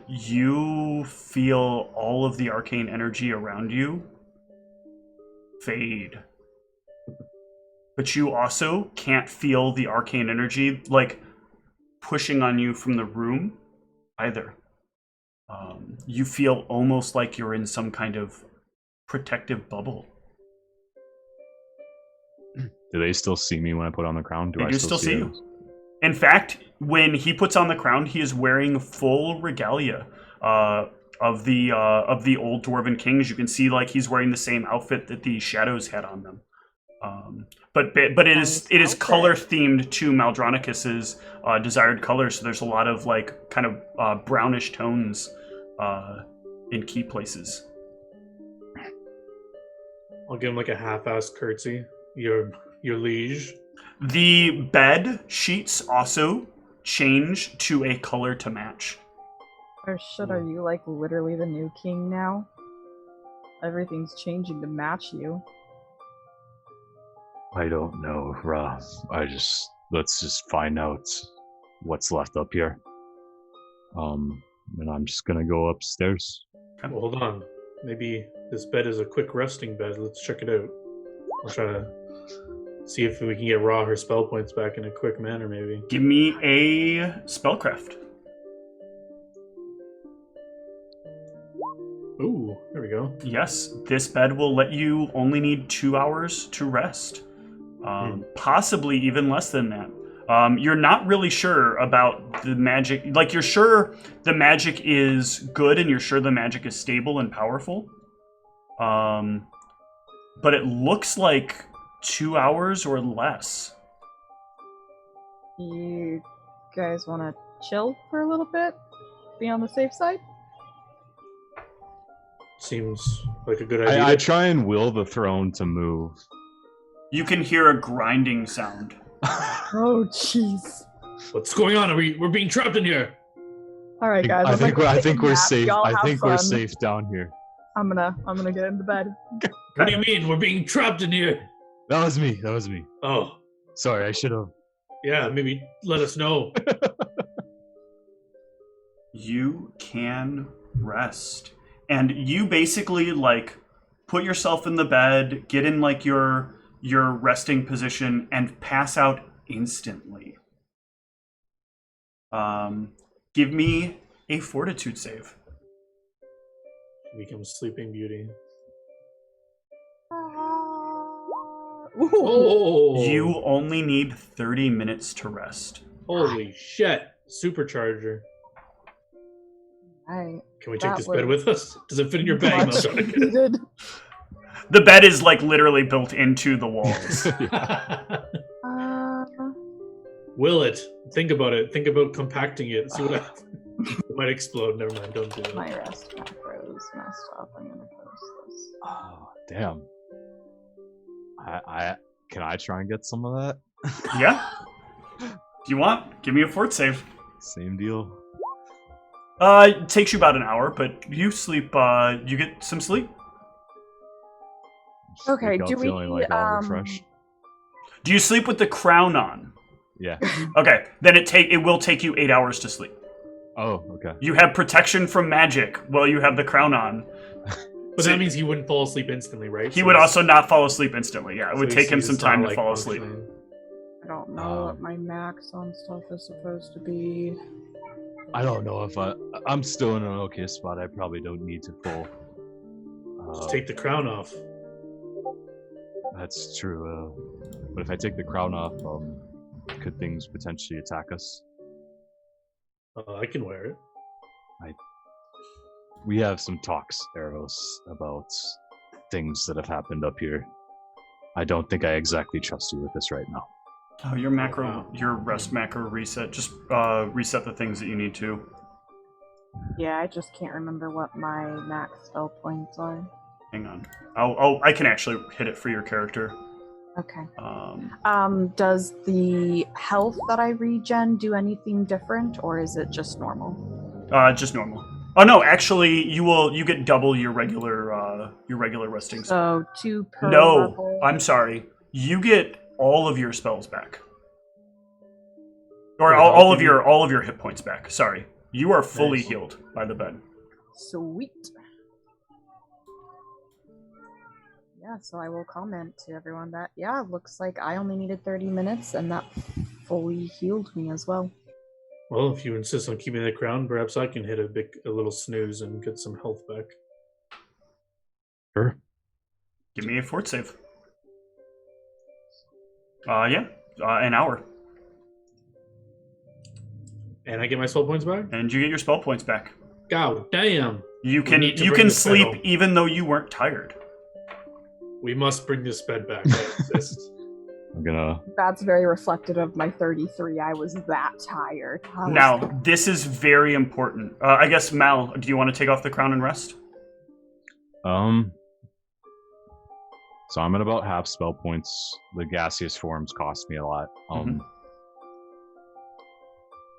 You feel all of the arcane energy around you fade. But you also can't feel the arcane energy, like, pushing on you from the room either. You feel almost like you're in some kind of protective bubble. Do they still see me when I put on the crown? They do still see you. In fact, when he puts on the crown, he is wearing full regalia of the old dwarven kings. You can see like he's wearing the same outfit that the shadows had on them. But it is color themed to Maldronicus's desired color. So there's a lot of like kind of brownish tones in key places. I'll give him like a half-assed curtsy. Your liege. The bed sheets also change to a color to match. Or shit, are you like literally the new king now? Everything's changing to match you. I don't know, Ra. Let's just find out what's left up here. And I'm just gonna go upstairs. Well, hold on. Maybe this bed is a quick resting bed. Let's check it out. I'll try to see if we can get Ra her spell points back in a quick manner, maybe. Give me a spellcraft. Ooh, there we go. Yes, this bed will let you only need 2 hours to rest. Possibly even less than that. You're not really sure about the magic. Like, you're sure the magic is good and you're sure the magic is stable and powerful. But it looks like 2 hours or less. You guys want to chill for a little bit? Be on the safe side? Seems like a good idea. I try and will the throne to move. You can hear a grinding sound. Oh, jeez. What's going on? We're being trapped in here. All right, guys. I think we're safe. Y'all I have think we're fun. safe down here. I'm gonna get into bed. What do you mean? We're being trapped in here. That was me. Oh, Sorry, I should have. yeah. Maybe let us know. You can rest. And you basically, like, put yourself in the bed, get in, like, your resting position, and pass out instantly. Give me a fortitude save. Become Sleeping Beauty. Ooh. Oh, You only need 30 minutes to rest. holy shit! Supercharger. Right. Can we take That this bed was with us? Does it fit in your bag? Much No. needed. The bed is, like, literally built into the walls. Will it? Think about it. Think about compacting it. See what happens. It might explode. Never mind. Don't do that. My rest macros messed up. I'm gonna post this. Oh, damn. Can I try and get some of that? Yeah? If you want, give me a fort save. Same deal. It takes you about an hour, but you sleep, you get some sleep. Just Okay, wake up do we, feeling like all refreshed. Do you sleep with the crown on? Yeah. Okay, then it will take you 8 hours to sleep. Oh, okay. You have protection from magic while you have the crown on. But So that means he wouldn't fall asleep instantly, right? he So would he's- also not fall asleep instantly. Yeah, it so would he's- take him he's some just time not, to like, fall asleep. functioning. I don't know what my max on stuff is supposed to be. I don't know if I'm still in an okay spot. I probably don't need to fall. Just take the crown off. That's true. But if I take the crown off, could things potentially attack us? I can wear it. We have some talks, Eros, about things that have happened up here. I don't think I exactly trust you with this right now. Oh, your rest macro reset. Just reset the things that you need to. Yeah, I just can't remember what my max spell points are. Hang on. I can actually hit it for your character. Okay. Um, Does the health that I regen do anything different, or is it just normal? just normal. Oh no, actually, you get double your regular resting. So 2 per No, level. I'm sorry. You get all of your spells back, or Wait, all of how your hit points back. Sorry, you are fully Nice. healed by the bed. Sweet. Yeah, so I will comment to everyone that, yeah, looks like I only needed 30 minutes and that fully healed me as well. Well, if you insist on keeping the crown, perhaps I can hit a little snooze and get some health back. Sure. Give me a fort save. An hour, And I get my spell points back? and you get your spell points back. God damn. You We can need to you bring can this bed sleep home. even though you weren't tired. We must bring this bed back. I insist. I'm gonna. That's very reflective of my 33. I was that tired. Now, this is very important. I guess, Mal, do you want to take off the crown and rest? So I'm at about half spell points. The gaseous forms cost me a lot.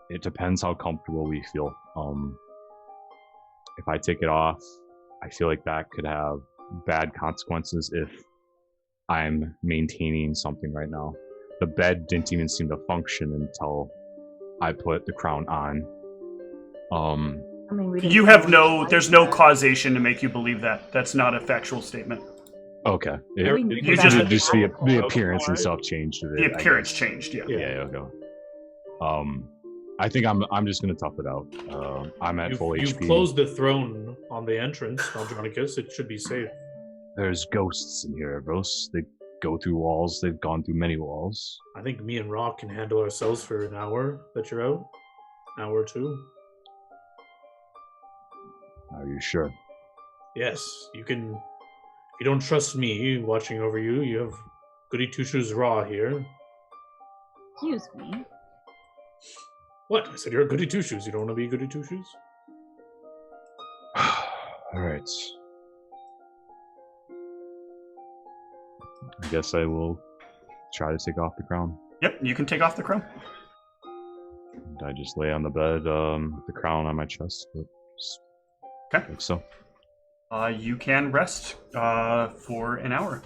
It depends how comfortable we feel. If I take it off, I feel like that could have bad consequences if I'm maintaining something right now. The bed didn't even seem to function until I put the crown on. I mean, we didn't You have know there's no that. causation to make you believe that. That's not a factual statement. Okay. You just- just the appearance and stuff changed. The appearance changed, yeah. Yeah. Okay. I think I'm just gonna tough it out. I'm at full You've HP. closed the throne on the entrance, Aldronicus. It should be safe. There's ghosts in here, bros. They go through walls. They've gone through many walls. I think me and Rock can handle ourselves for an hour that you're out. Hour or two. Are you sure? Yes, you can. If you don't trust me watching over you, you have Goody Two Shoes Raw here. Excuse me. What? I said you're a Goody Two Shoes. You don't want to be Goody Two Shoes? All right. I guess I will try to take off the crown. Yep, you can take off the crown. I just lay on the bed, with the crown on my chest. But Okay. like so. You can rest for an hour.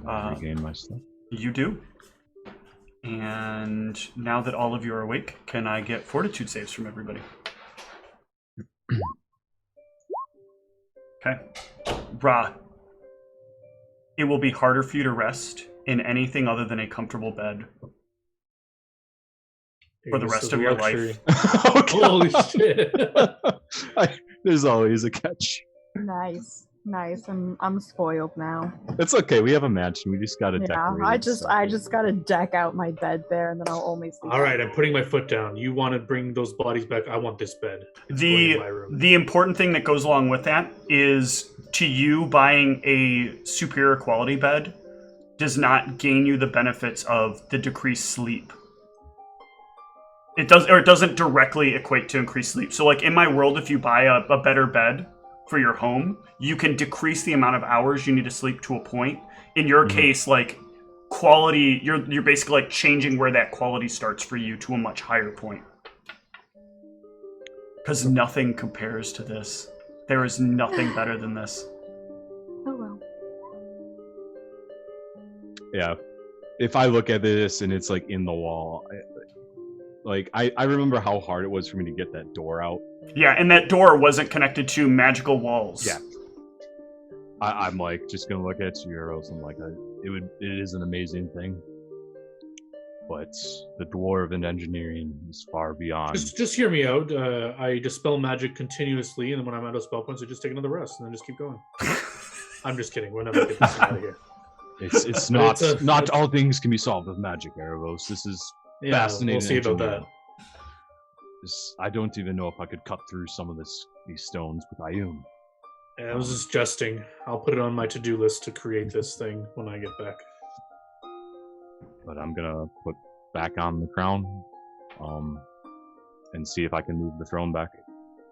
Regain my stuff. You do. And now that all of you are awake, can I get fortitude saves from everybody? Okay. Ra, it will be harder for you to rest in anything other than a comfortable bed for the rest of your life. Holy shit! There's always a catch. Nice. I'm spoiled now. It's okay. We have a mansion. We just gotta Yeah, decorate. I just gotta deck out my bed there, and then I'll only sleep. All right, I'm putting my foot down. You want to bring those bodies back? I want this bed. It's going in my room. The important thing that goes along with that is, to you, buying a superior quality bed does not gain you the benefits of the decreased sleep. It doesn't directly equate to increased sleep. So, like in my world, if you buy a better bed for your home, you can decrease the amount of hours you need to sleep to a point. In your case, like quality, you're basically like changing where that quality starts for you to a much higher point. Because nothing compares to this. There is nothing better than this. Oh well. Yeah. If I look at this and it's like in the wall, I remember how hard it was for me to get that door out. Yeah, and that door wasn't connected to magical walls. Yeah. I'm like just gonna look at you, Arrows. I'm like, it is an amazing thing, but the dwarven engineering is far beyond. Just hear me out. I dispel magic continuously, and then when I'm out of spell points, I just take another rest and then just keep going. I'm just kidding. We're never getting this out of here. It's not all things can be solved with magic, Erebos. This is fascinating. We'll see about that. I don't even know if I could cut through some of these stones with Ayum. Yeah, I was just jesting. I'll put it on my to-do list to create this thing when I get back. But I'm gonna put back on the crown, and see if I can move the throne back.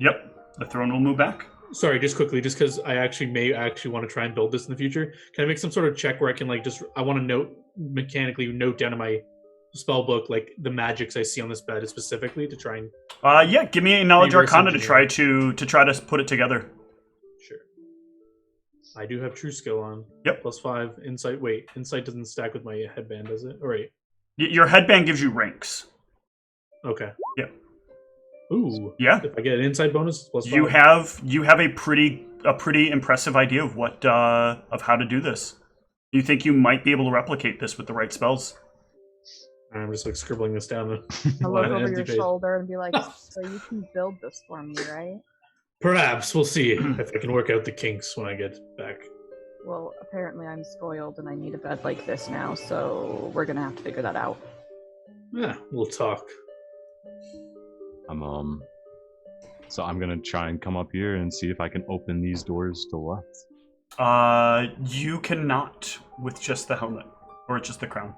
Yep, the throne will move back. Sorry, just quickly, just because I may want to try and build this in the future. Can I make some sort of check where I can I want to mechanically note down in my spell book like the magics I see on this bed specifically to try and. Yeah, give me a knowledge Reverse arcana to engineer. try to put it together. Sure. I do have true skill on. Yep. +5 insight. Wait, insight doesn't stack with my headband, does it? All right. Your headband gives you ranks. Okay. Yep. Ooh. Yeah. If I get an insight bonus, +5. You have a pretty impressive idea of what of how to do this. You think you might be able to replicate this with the right spells? I'm just scribbling this down. I'll look on an over empty your page. shoulder and be like, so you can build this for me, right? Perhaps we'll see if I can work out the kinks when I get back. Well, apparently I'm spoiled and I need a bed like this now, so we're gonna have to figure that out. Yeah, we'll talk. So I'm gonna try and come up here and see if I can open these doors to the left. You cannot with just the helmet or just the crown.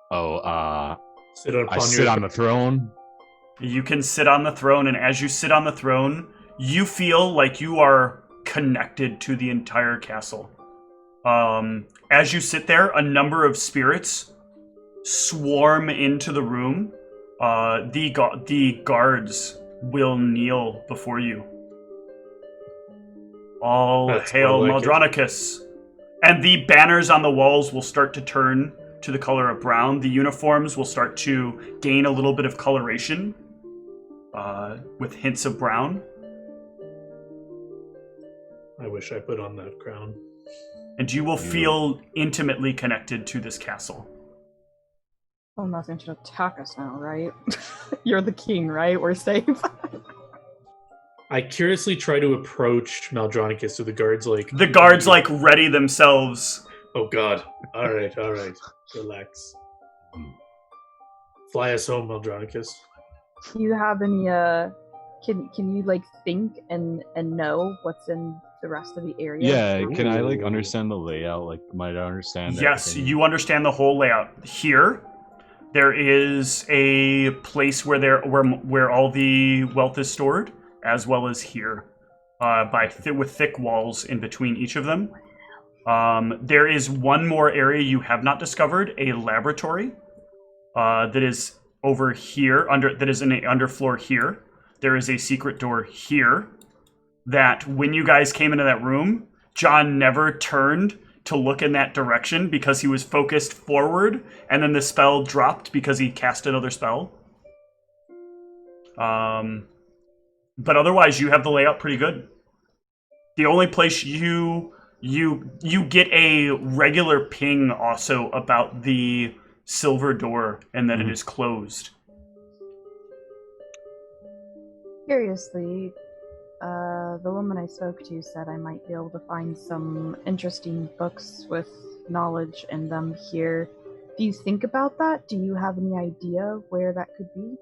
I Sit sit on the throne. You can sit on the throne, and as you sit on the throne, you feel like you are connected to the entire castle. As you sit there, a number of spirits swarm into the room. The guards will kneel before you. All That's hail more like it. Maldronicus. And the banners on the walls will start to turn to the color of brown. The uniforms will start to gain a little bit of coloration with hints of brown. I wish I put on that crown. And you will feel intimately connected to this castle. Oh, nothing should attack us now, right? You're the king, right? We're safe. I curiously try to approach Maldronicus, so the guards The guards ready themselves. Oh god. Alright. Relax. Fly us home, Maldronicus. Do you have any can you think and know what's in the rest of the area? Yeah, can I understand the layout? Might I understand? Yes, everything? you understand the whole layout. Here, there is a place where all the wealth is stored, as well as here, with thick walls in between each of them. There is one more area you have not discovered, a laboratory that is over here, that is in an underfloor here. There is a secret door here that when you guys came into that room, John never turned to look in that direction because he was focused forward, and then the spell dropped because he cast another spell. But otherwise, you have the layout pretty good. The only place you get a regular ping also about the silver door and that it is closed. Curiously, the woman I spoke to said I might be able to find some interesting books with knowledge in them here. Do you think about that? Do you have any idea where that could be?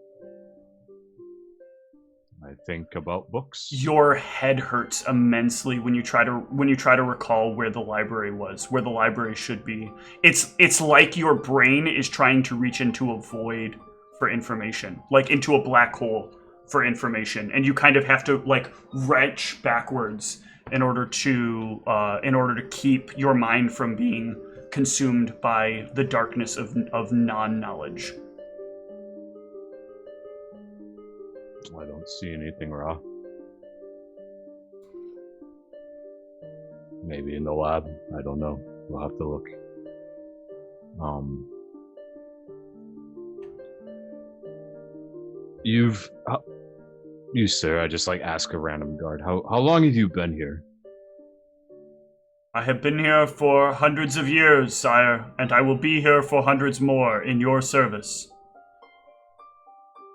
I think about books. Your head hurts immensely when you try to recall where the library was, where the library should be. It's like your brain is trying to reach into a void for information, like into a black hole for information, and you kind of have to wrench backwards in order to keep your mind from being consumed by the darkness of non-knowledge. I don't see anything raw. Maybe in the lab. I don't know. We'll have to look. You sir, I just ask a random guard. How long have you been here? I have been here for hundreds of years, sire, and I will be here for hundreds more in your service.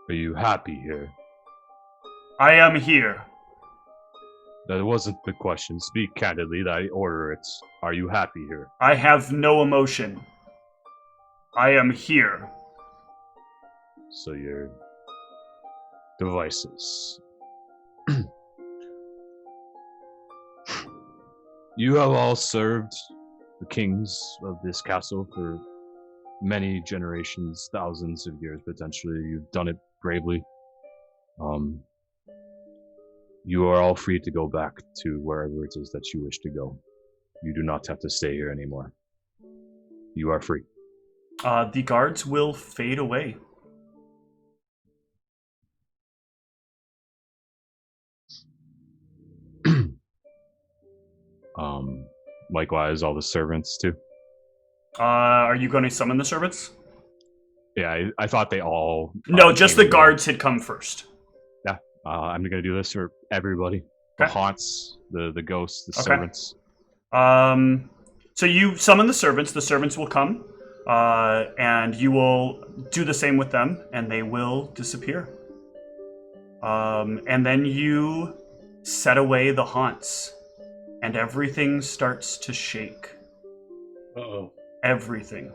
Are you happy here? I am here. That wasn't the question. Speak candidly. I order it. Are you happy here? I have no emotion. I am here. So your devices. You have all served the kings of this castle for many generations, thousands of years potentially. You've done it bravely. You are all free to go back to wherever it is that you wish to go. You do not have to stay here anymore. You are free. The guards will fade away. Likewise, all the servants too. Are you going to summon the servants? Yeah, I thought they all... No, just the guards had come first. Yeah, I'm going to do this for everybody. The haunts, the ghosts, the servants. So you summon the servants will come, and you will do the same with them, and they will disappear. And then you set away the haunts, and everything starts to shake. Uh-oh. Everything.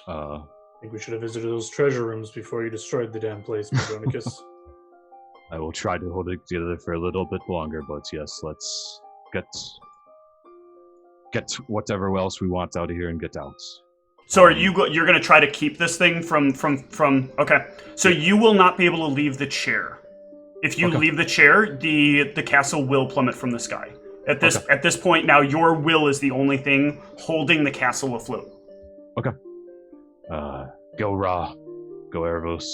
I think we should have visited those treasure rooms before you destroyed the damn place, Madronicus. I will try to hold it together for a little bit longer, but yes, let's get whatever else we want out of here and get out. So you're going to try to keep this thing from okay. So you will not be able to leave the chair. If you leave the chair, the castle will plummet from the sky. At this point now, your will is the only thing holding the castle afloat. Okay. Go Ra. Go Erebos.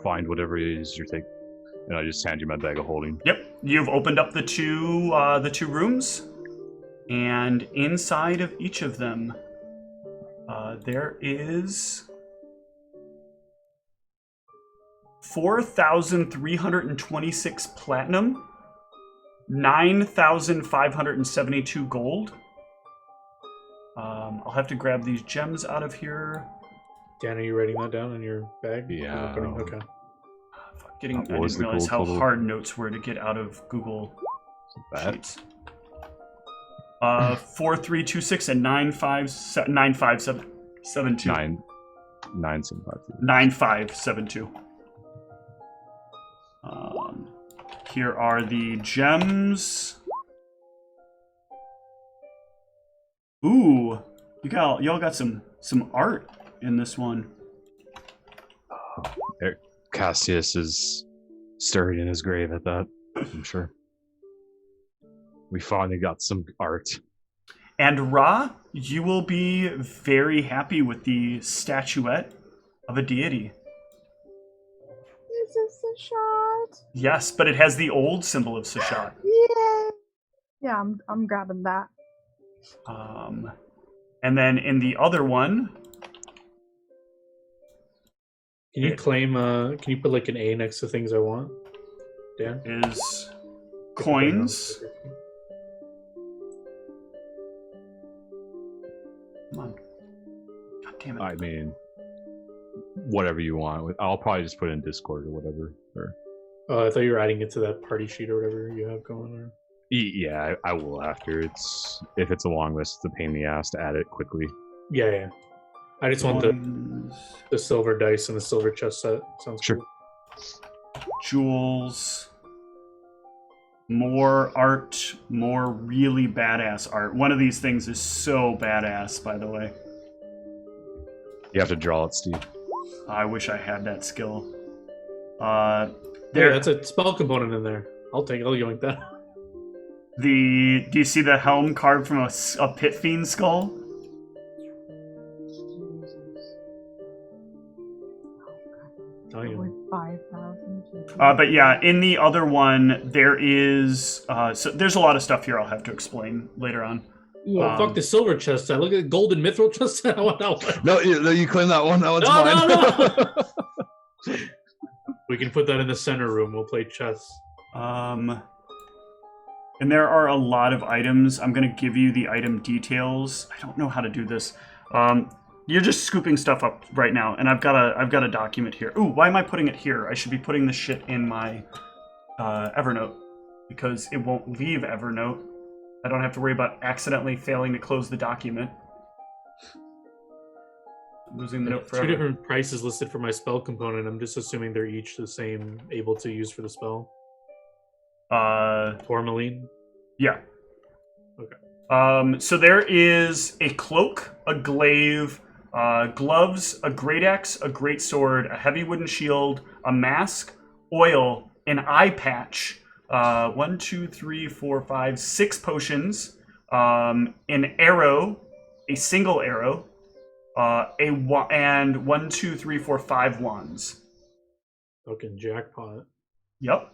Find whatever it is you're taking. And I just hand you my bag of holding. Yep, you've opened up the two rooms, and inside of each of them, there is 4,326 platinum, 9,572 gold. I'll have to grab these gems out of here. Dan, are you writing that down in your bag? Yeah. Okay. I didn't What was the realize gold how total? hard notes were to get out of Google That? Sheets. 4,326 and 9,572. 9,752. 9,572. Here are the gems. Ooh, y'all got some art in this one. Cassius is stirring in his grave at that, I'm sure. We finally got some art. And Ra, you will be very happy with the statuette of a deity. Is this a shot? Yes, but it has the old symbol of Sashat. Yeah. Yeah, I'm grabbing that. And then in the other one, Can you claim? Can you put like an A next to things I want, Dan? is coins. Come on. God damn it. I mean, whatever you want. I'll probably just put it in Discord or whatever. Or I thought you were adding it to that party sheet or whatever you have going. Or... yeah, I will after. If it's a long list, it's a pain in the ass to add it quickly. Yeah. I just want Coins, the silver dice and the silver chest set. Sounds Sure. cool. jewels, more art, more really badass art. One of these things is so badass, by the way. You have to draw it, Steve. I wish I had that skill. There, that's a spell component in there. I'll yoink that. Do you see the helm carved from a pit fiend skull? Oh, yeah. Like 5,000. But yeah, in the other one, there is so there's a lot of stuff here I'll have to explain later on. Yeah. Fuck the silver chest set. Look at the golden mithril chest set. I want that one. No, you claim that one. That one's No. We can put that in the center room. We'll play chess. And there are a lot of items. I'm going to give you the item details. I don't know how to do this. You're just scooping stuff up right now, and I've got a document here. Ooh, why am I putting it here? I should be putting this shit in my Evernote, because it won't leave Evernote. I don't have to worry about accidentally failing to close the document. I'm losing the note forever. Two different prices listed for my spell component. I'm just assuming they're each the same, able to use for the spell. Tourmaline? Yeah. Okay. So there is a cloak, a glaive, gloves, a great axe, a great sword, a heavy wooden shield, a mask, oil, an eye patch, 1, 2, 3, 4, 5, 6 potions, an arrow, a single arrow, and 1, 2, 3, 4, 5 wands. Fucking jackpot. Yep.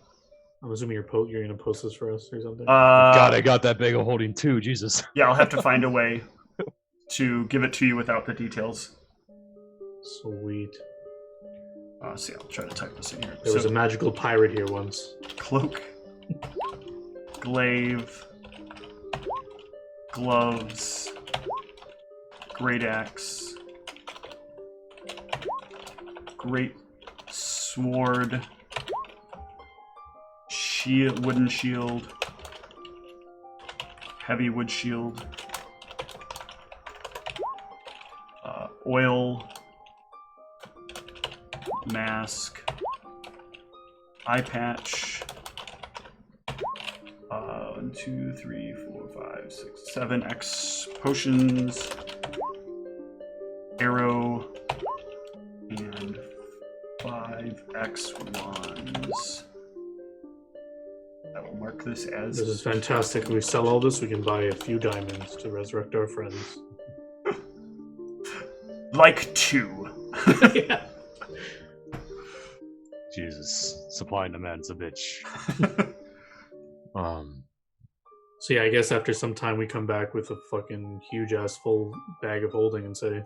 I'm assuming you're going to post this for us or something. God, I got that bag of holding too. Jesus. Yeah, I'll have to find a way to give it to you without the details. Sweet. See, I'll try to type this in here. There was a magical pirate here once. Cloak, glaive, gloves, great axe, great sword, shield, wooden shield, heavy wood shield, oil, mask, eye patch, 1, 2, 3, 4, 5, 6, 7 X potions, arrow, and 5 X wands. I will mark this as... This is fantastic. If we sell all this, we can buy a few diamonds to resurrect our friends. Like 2. Yeah. Jesus, supply and demand's a bitch. So yeah, I guess after some time we come back with a fucking huge ass full bag of holding and say,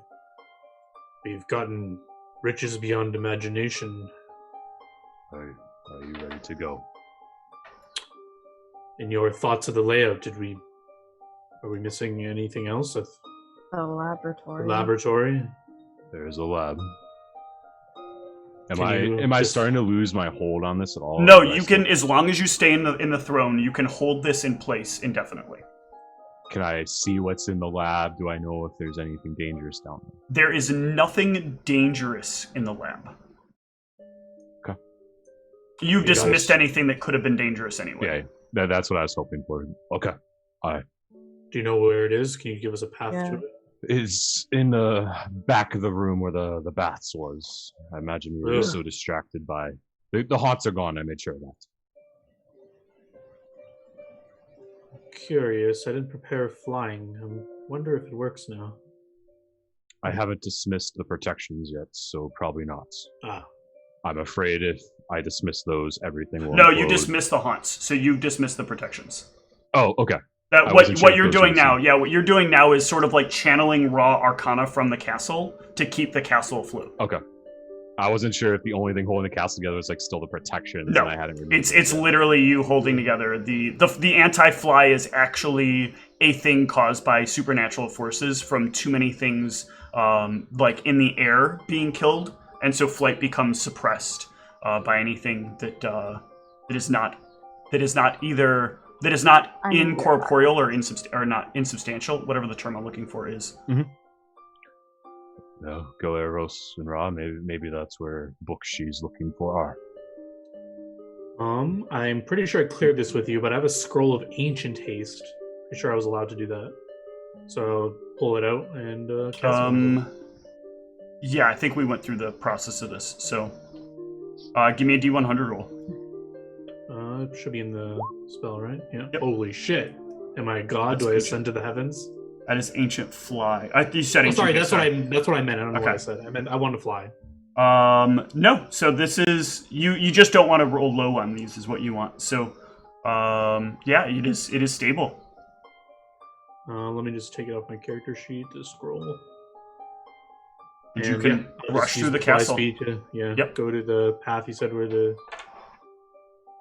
"We've gotten riches beyond imagination." Are you ready to go? In your thoughts of the layout, are we missing anything else? The laboratory. The laboratory? There's a lab. Can you Am I just- starting to lose my hold on this at all? No, Or do I you still- can, as long as you stay in the throne, you can hold this in place indefinitely. Can I see what's in the lab? Do I know if there's anything dangerous down there? There is nothing dangerous in the lab. Okay. You've You dismissed guys- anything that could have been dangerous anyway. Yeah, that's what I was hoping for. Okay. Do you know where it is? Can you give us a path to it? It's in the back of the room where the baths was. I imagine we were just Ugh. so distracted by... The haunts are gone, I made sure of that. Curious. I didn't prepare flying. I wonder if it works now. I haven't dismissed the protections yet, so probably not. Ah. I'm afraid if I dismiss those, everything will No, you implode. dismiss the haunts, so you've dismissed the protections. Oh, okay. That I what wasn't sure if you're those doing were now, some- yeah, what you're doing now is sort of like channeling raw arcana from the castle to keep the castle afloot. Okay. I wasn't sure if the only thing holding the castle together was like still the protections, No, and I hadn't removed It's them it's yet. literally you holding together. The anti-fly is actually a thing caused by supernatural forces from too many things like in the air being killed, and so flight becomes suppressed by anything that is not incorporeal or not insubstantial, whatever the term I'm looking for is. No, go Eros and Ra. Maybe that's where books she's looking for are. I'm pretty sure I cleared this with you, but I have a scroll of ancient haste. Pretty sure I was allowed to do that. So I'll pull it out and cast it. Yeah, I think we went through the process of this. So, give me a D100 roll. It should be in the spell, right? Yeah. Yep. Holy shit! Am I a god? That's Do I ancient. ascend to the heavens? That is ancient fly. You said Oh, ancient. sorry, haste, that's what I meant. I don't know what Okay. I said. I meant I want to fly. No. So this is you just don't want to roll low on these, is what you want. So, yeah, it is stable. Let me just take it off my character sheet to scroll. And you And, can I'll rush just through use the fly castle. speed to, Yep. go to the path you said where the.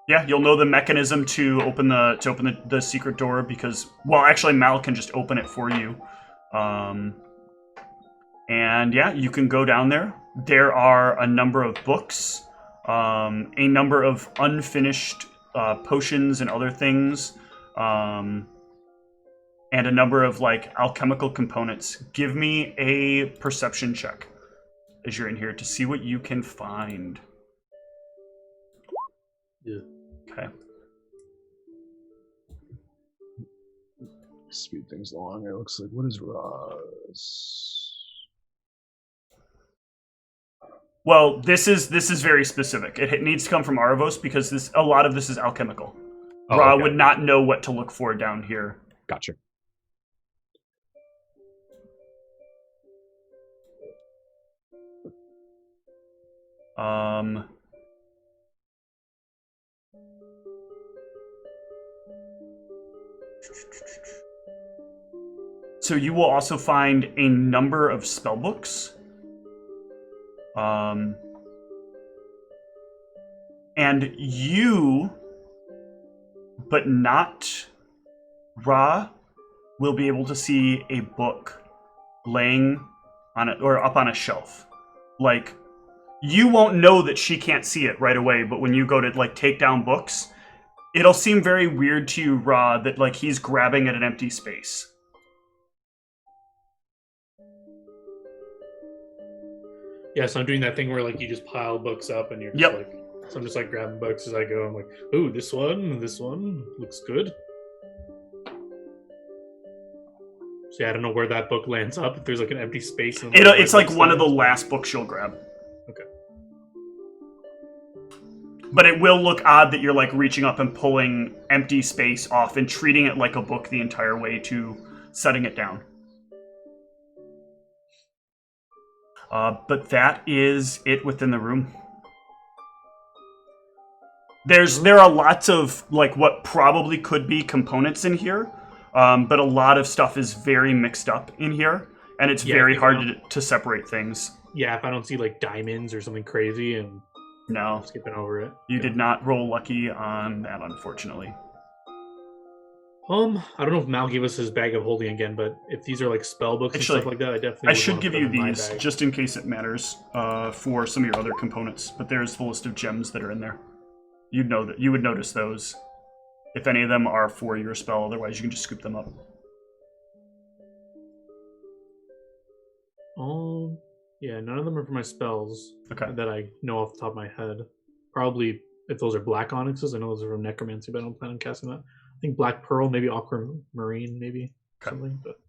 Yeah, you'll know the mechanism to open the secret door because, well, actually Mal can just open it for you. And yeah, you can go down there. There are a number of books, a number of unfinished potions and other things, and a number of like alchemical components. Give me a perception check as you're in here to see what you can find. Yeah. Okay. Speed things along. It looks like what is Ra's? Well, this is very specific. It needs to come from Arvos because a lot of this is alchemical. Oh, Ra okay. would not know what to look for down here. Gotcha. So you will also find a number of spell books. And you, but not Ra, will be able to see a book laying on it or up on a shelf. Like, you won't know that she can't see it right away, but when you go to like take down books, it'll seem very weird to you, Ra, that like he's grabbing at an empty space. Yeah, so I'm doing that thing where like you just pile books up and you're just Yep. like, so I'm just like grabbing books as I go. I'm like, ooh, this one looks good. So yeah, I don't know where that book lands up. If there's like an empty space. In It's like one of the last books you'll grab. Okay. But it will look odd that you're like reaching up and pulling empty space off and treating it like a book the entire way to setting it down. But that is it within the room. There are lots of like what probably could be components in here, but a lot of stuff is very mixed up in here, and it's very hard to separate things. Yeah, if I don't see like diamonds or something crazy, and no, I'm skipping over it. You did not roll lucky on that, unfortunately. I don't know if Mal gave us his bag of holding again, but if these are like spell books and stuff like that, I definitely. I should give you these just in case it matters for some of your other components. But there's the list of gems that are in there. You would notice those if any of them are for your spell. Otherwise, you can just scoop them up. Yeah, none of them are for my spells. Okay. That I know off the top of my head. Probably if those are black onyxes, I know those are from necromancy, but I don't plan on casting that. I think black pearl, maybe aquamarine, maybe something. But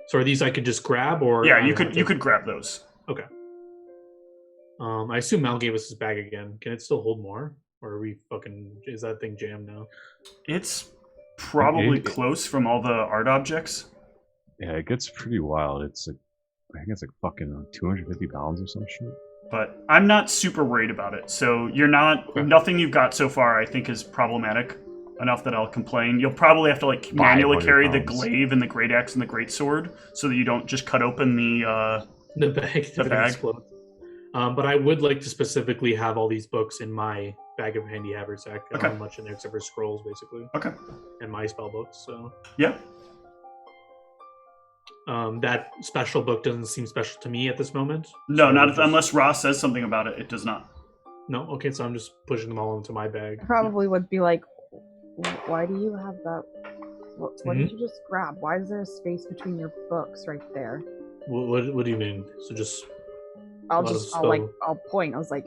so are these I could just grab, or yeah, you could grab those. Okay. I assume Mal gave us his bag again. Can it still hold more, or are we is that thing jammed now? It's probably close from all the art objects. Yeah, it gets pretty wild. I think it's like fucking 250 pounds or some shit. But I'm not super worried about it. So nothing you've got so far I think is problematic enough that I'll complain. You'll probably have to like manually carry the glaive and the great axe and the great sword so that you don't just cut open the bag. The bag. But I would like to specifically have all these books in my bag of handy haversack. I don't have much in there except for scrolls, basically. Okay. And my spell books. So yeah. That special book doesn't seem special to me at this moment. No, not unless Ross says something about it. It does not. No? Okay, so I'm just pushing them all into my bag. I probably would be like, why do you have that? What did you just grab? Why is there a space between your books right there? What do you mean? So just... I'll point. I was like,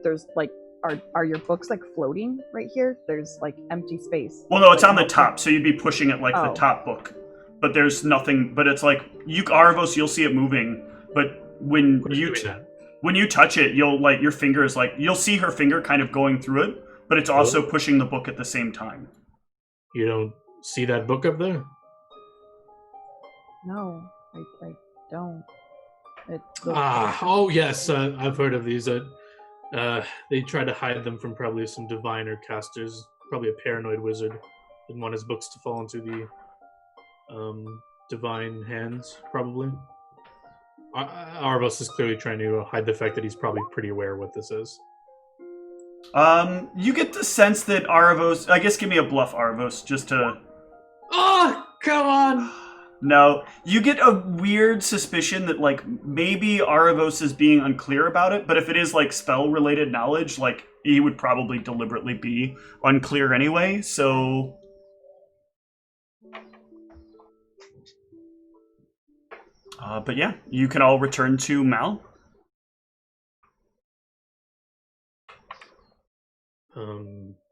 there's like, are your books like floating right here? There's like empty space. Well, no, it's on the top, so you'd be pushing it like the top book. But there's nothing. But it's like Arvos, you'll see it moving. But when you touch it, you'll like your finger is like you'll see her finger kind of going through it, but it's also pushing the book at the same time. You don't see that book up there? No, I don't. Oh yes, I've heard of these. They try to hide them from probably some diviner casters, probably a paranoid wizard, didn't want his books to fall into the divine hands, probably. Arvos is clearly trying to hide the fact that he's probably pretty aware of what this is. You get the sense that Arvos... I guess give me a bluff, Arvos, just to... Oh, come on! No, you get a weird suspicion that, like, maybe Arvos is being unclear about it, but if it is, like, spell-related knowledge, like, he would probably deliberately be unclear anyway, so... but yeah, you can all return to Mal.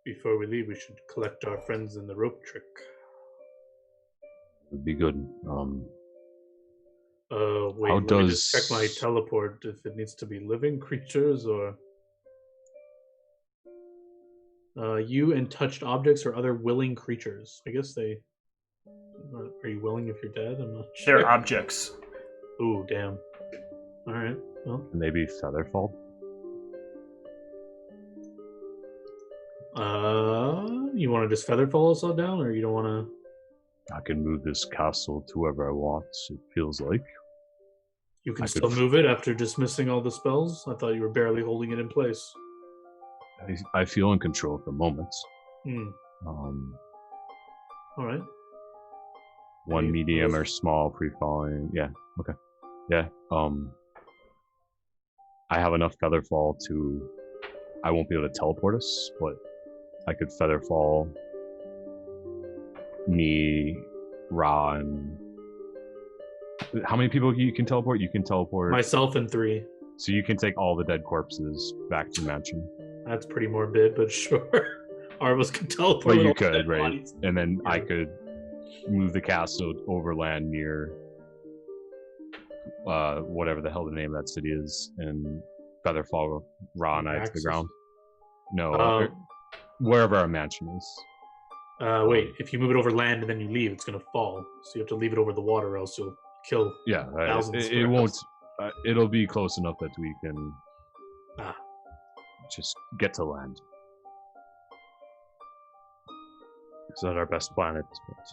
Before we leave, we should collect our friends in the rope trick. Would be good. Wait, let me just check my teleport if it needs to be living creatures or... you and touched objects or other willing creatures. I guess they... Are you willing if you're dead? I'm not sure. They're objects. Ooh, damn. Alright, well. Can they be featherfall? You want to just featherfall us all down, or you don't want to... I can move this castle to wherever I want, it feels like. You can still move it after dismissing all the spells? I thought you were barely holding it in place. I feel in control at the moment. Alright. One medium or small pre-falling. Yeah, okay. Yeah, I have enough featherfall to... I won't be able to teleport us, but I could featherfall me, Ra, and... How many people you can teleport? You can teleport... Myself and 3. So you can take all the dead corpses back to the mansion. That's pretty morbid, but sure. Arvos can teleport. But you could, right? Bodies. And then I could move the castle overland near whatever the hell the name of that city is, and featherfall Ra and I to the ground. No, wherever our mansion is. Wait, if you move it over land and then you leave, it's going to fall. So you have to leave it over the water, or else you'll kill thousands. It won't. It'll be close enough that we can just get to land. It's not our best planet, but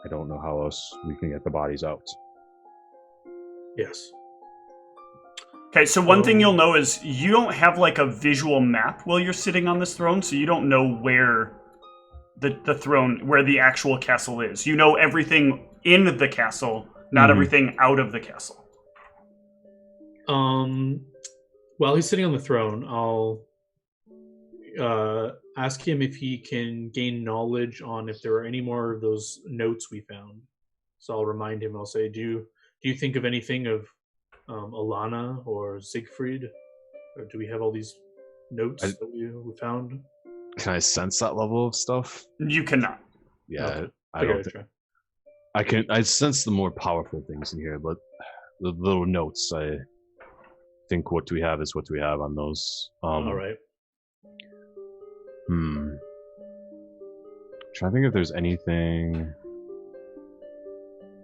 I don't know how else we can get the bodies out. Yes. Okay, so one thing you'll know is you don't have like a visual map while you're sitting on this throne, so you don't know where the throne, where the actual castle is. You know everything in the castle, not everything out of the castle. While he's sitting on the throne, I'll ask him if he can gain knowledge on if there are any more of those notes we found. So I'll remind him. I'll say, do you think of anything of Alana or Siegfried? Or do we have all these notes that we found? Can I sense that level of stuff? You cannot. Yeah, Okay. I don't think I can. I sense the more powerful things in here, but the little notes, I think what we have is what we have on those. All right. Trying to think if there's anything.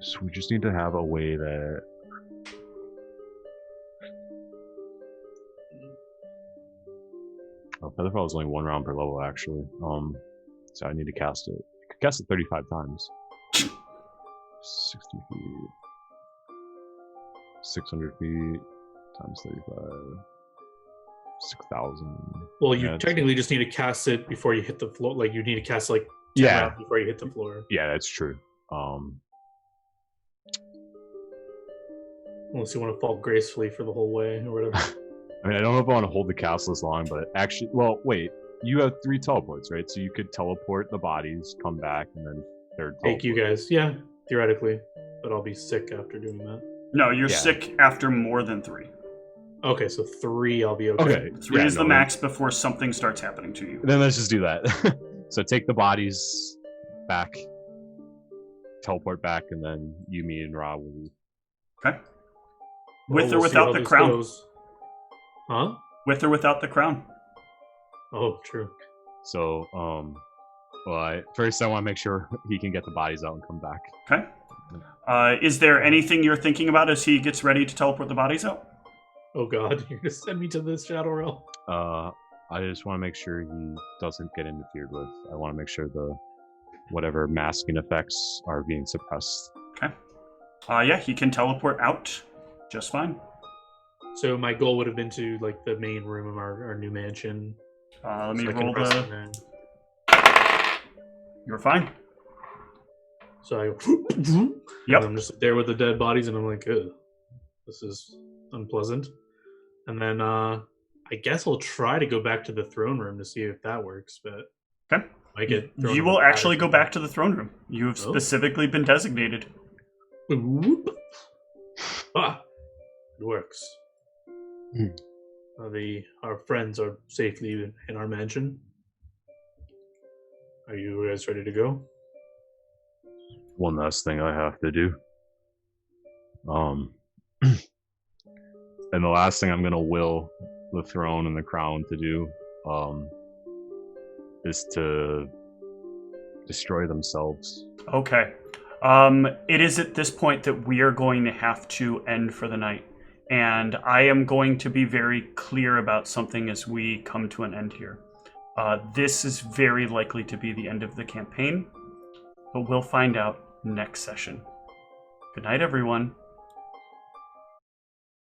So we just need to have a way that. Oh, Featherfall is only 1 round per level, actually. So I need to cast it. I could cast it 35 times. 60 feet. 600 feet times 35. 6,000. Well, you technically just need to cast it before you hit the floor. Like, you need to cast, like, 10 rounds before you hit the floor. Yeah, that's true. Unless you want to fall gracefully for the whole way or whatever. I mean, I don't know if I want to hold the castle this long, but actually, well, wait. You have 3 teleports, right? So you could teleport the bodies, come back, and then third teleport. Take you guys. Yeah, theoretically. But I'll be sick after doing that. No, you're sick after more than 3. Okay, so 3 I'll be okay. Okay. 3 is the max before something starts happening to you. Then let's just do that. So take the bodies back, teleport back, and then you, me, and Ra will... Okay. With or without the crown? Goes. Huh? With or without the crown? Oh, true. So, first I want to make sure he can get the bodies out and come back. Okay. Is there anything you're thinking about as he gets ready to teleport the bodies out? Oh god, you're gonna send me to this Shadow Realm. I just want to make sure he doesn't get interfered with. I want to make sure whatever masking effects are being suppressed. Okay. Yeah, he can teleport out just fine. So my goal would have been to, like, the main room of our new mansion. Let me so roll the... You're fine. So I... Yep. I'm just there with the dead bodies, and I'm like, ugh, this is unpleasant. And then I guess I'll try to go back to the throne room to see if that works, but... Okay. I get you will actually go back to the throne room. You have specifically been designated. Ah! It works. Our friends are safely in our mansion. Are you guys ready to go? One last thing I have to do. And the last thing I'm gonna will the throne and the crown to do, is to destroy themselves. Okay. It is at this point that we are going to have to end for the night. And I am going to be very clear about something as we come to an end here. This is very likely to be the end of the campaign, but we'll find out next session. Good night, everyone.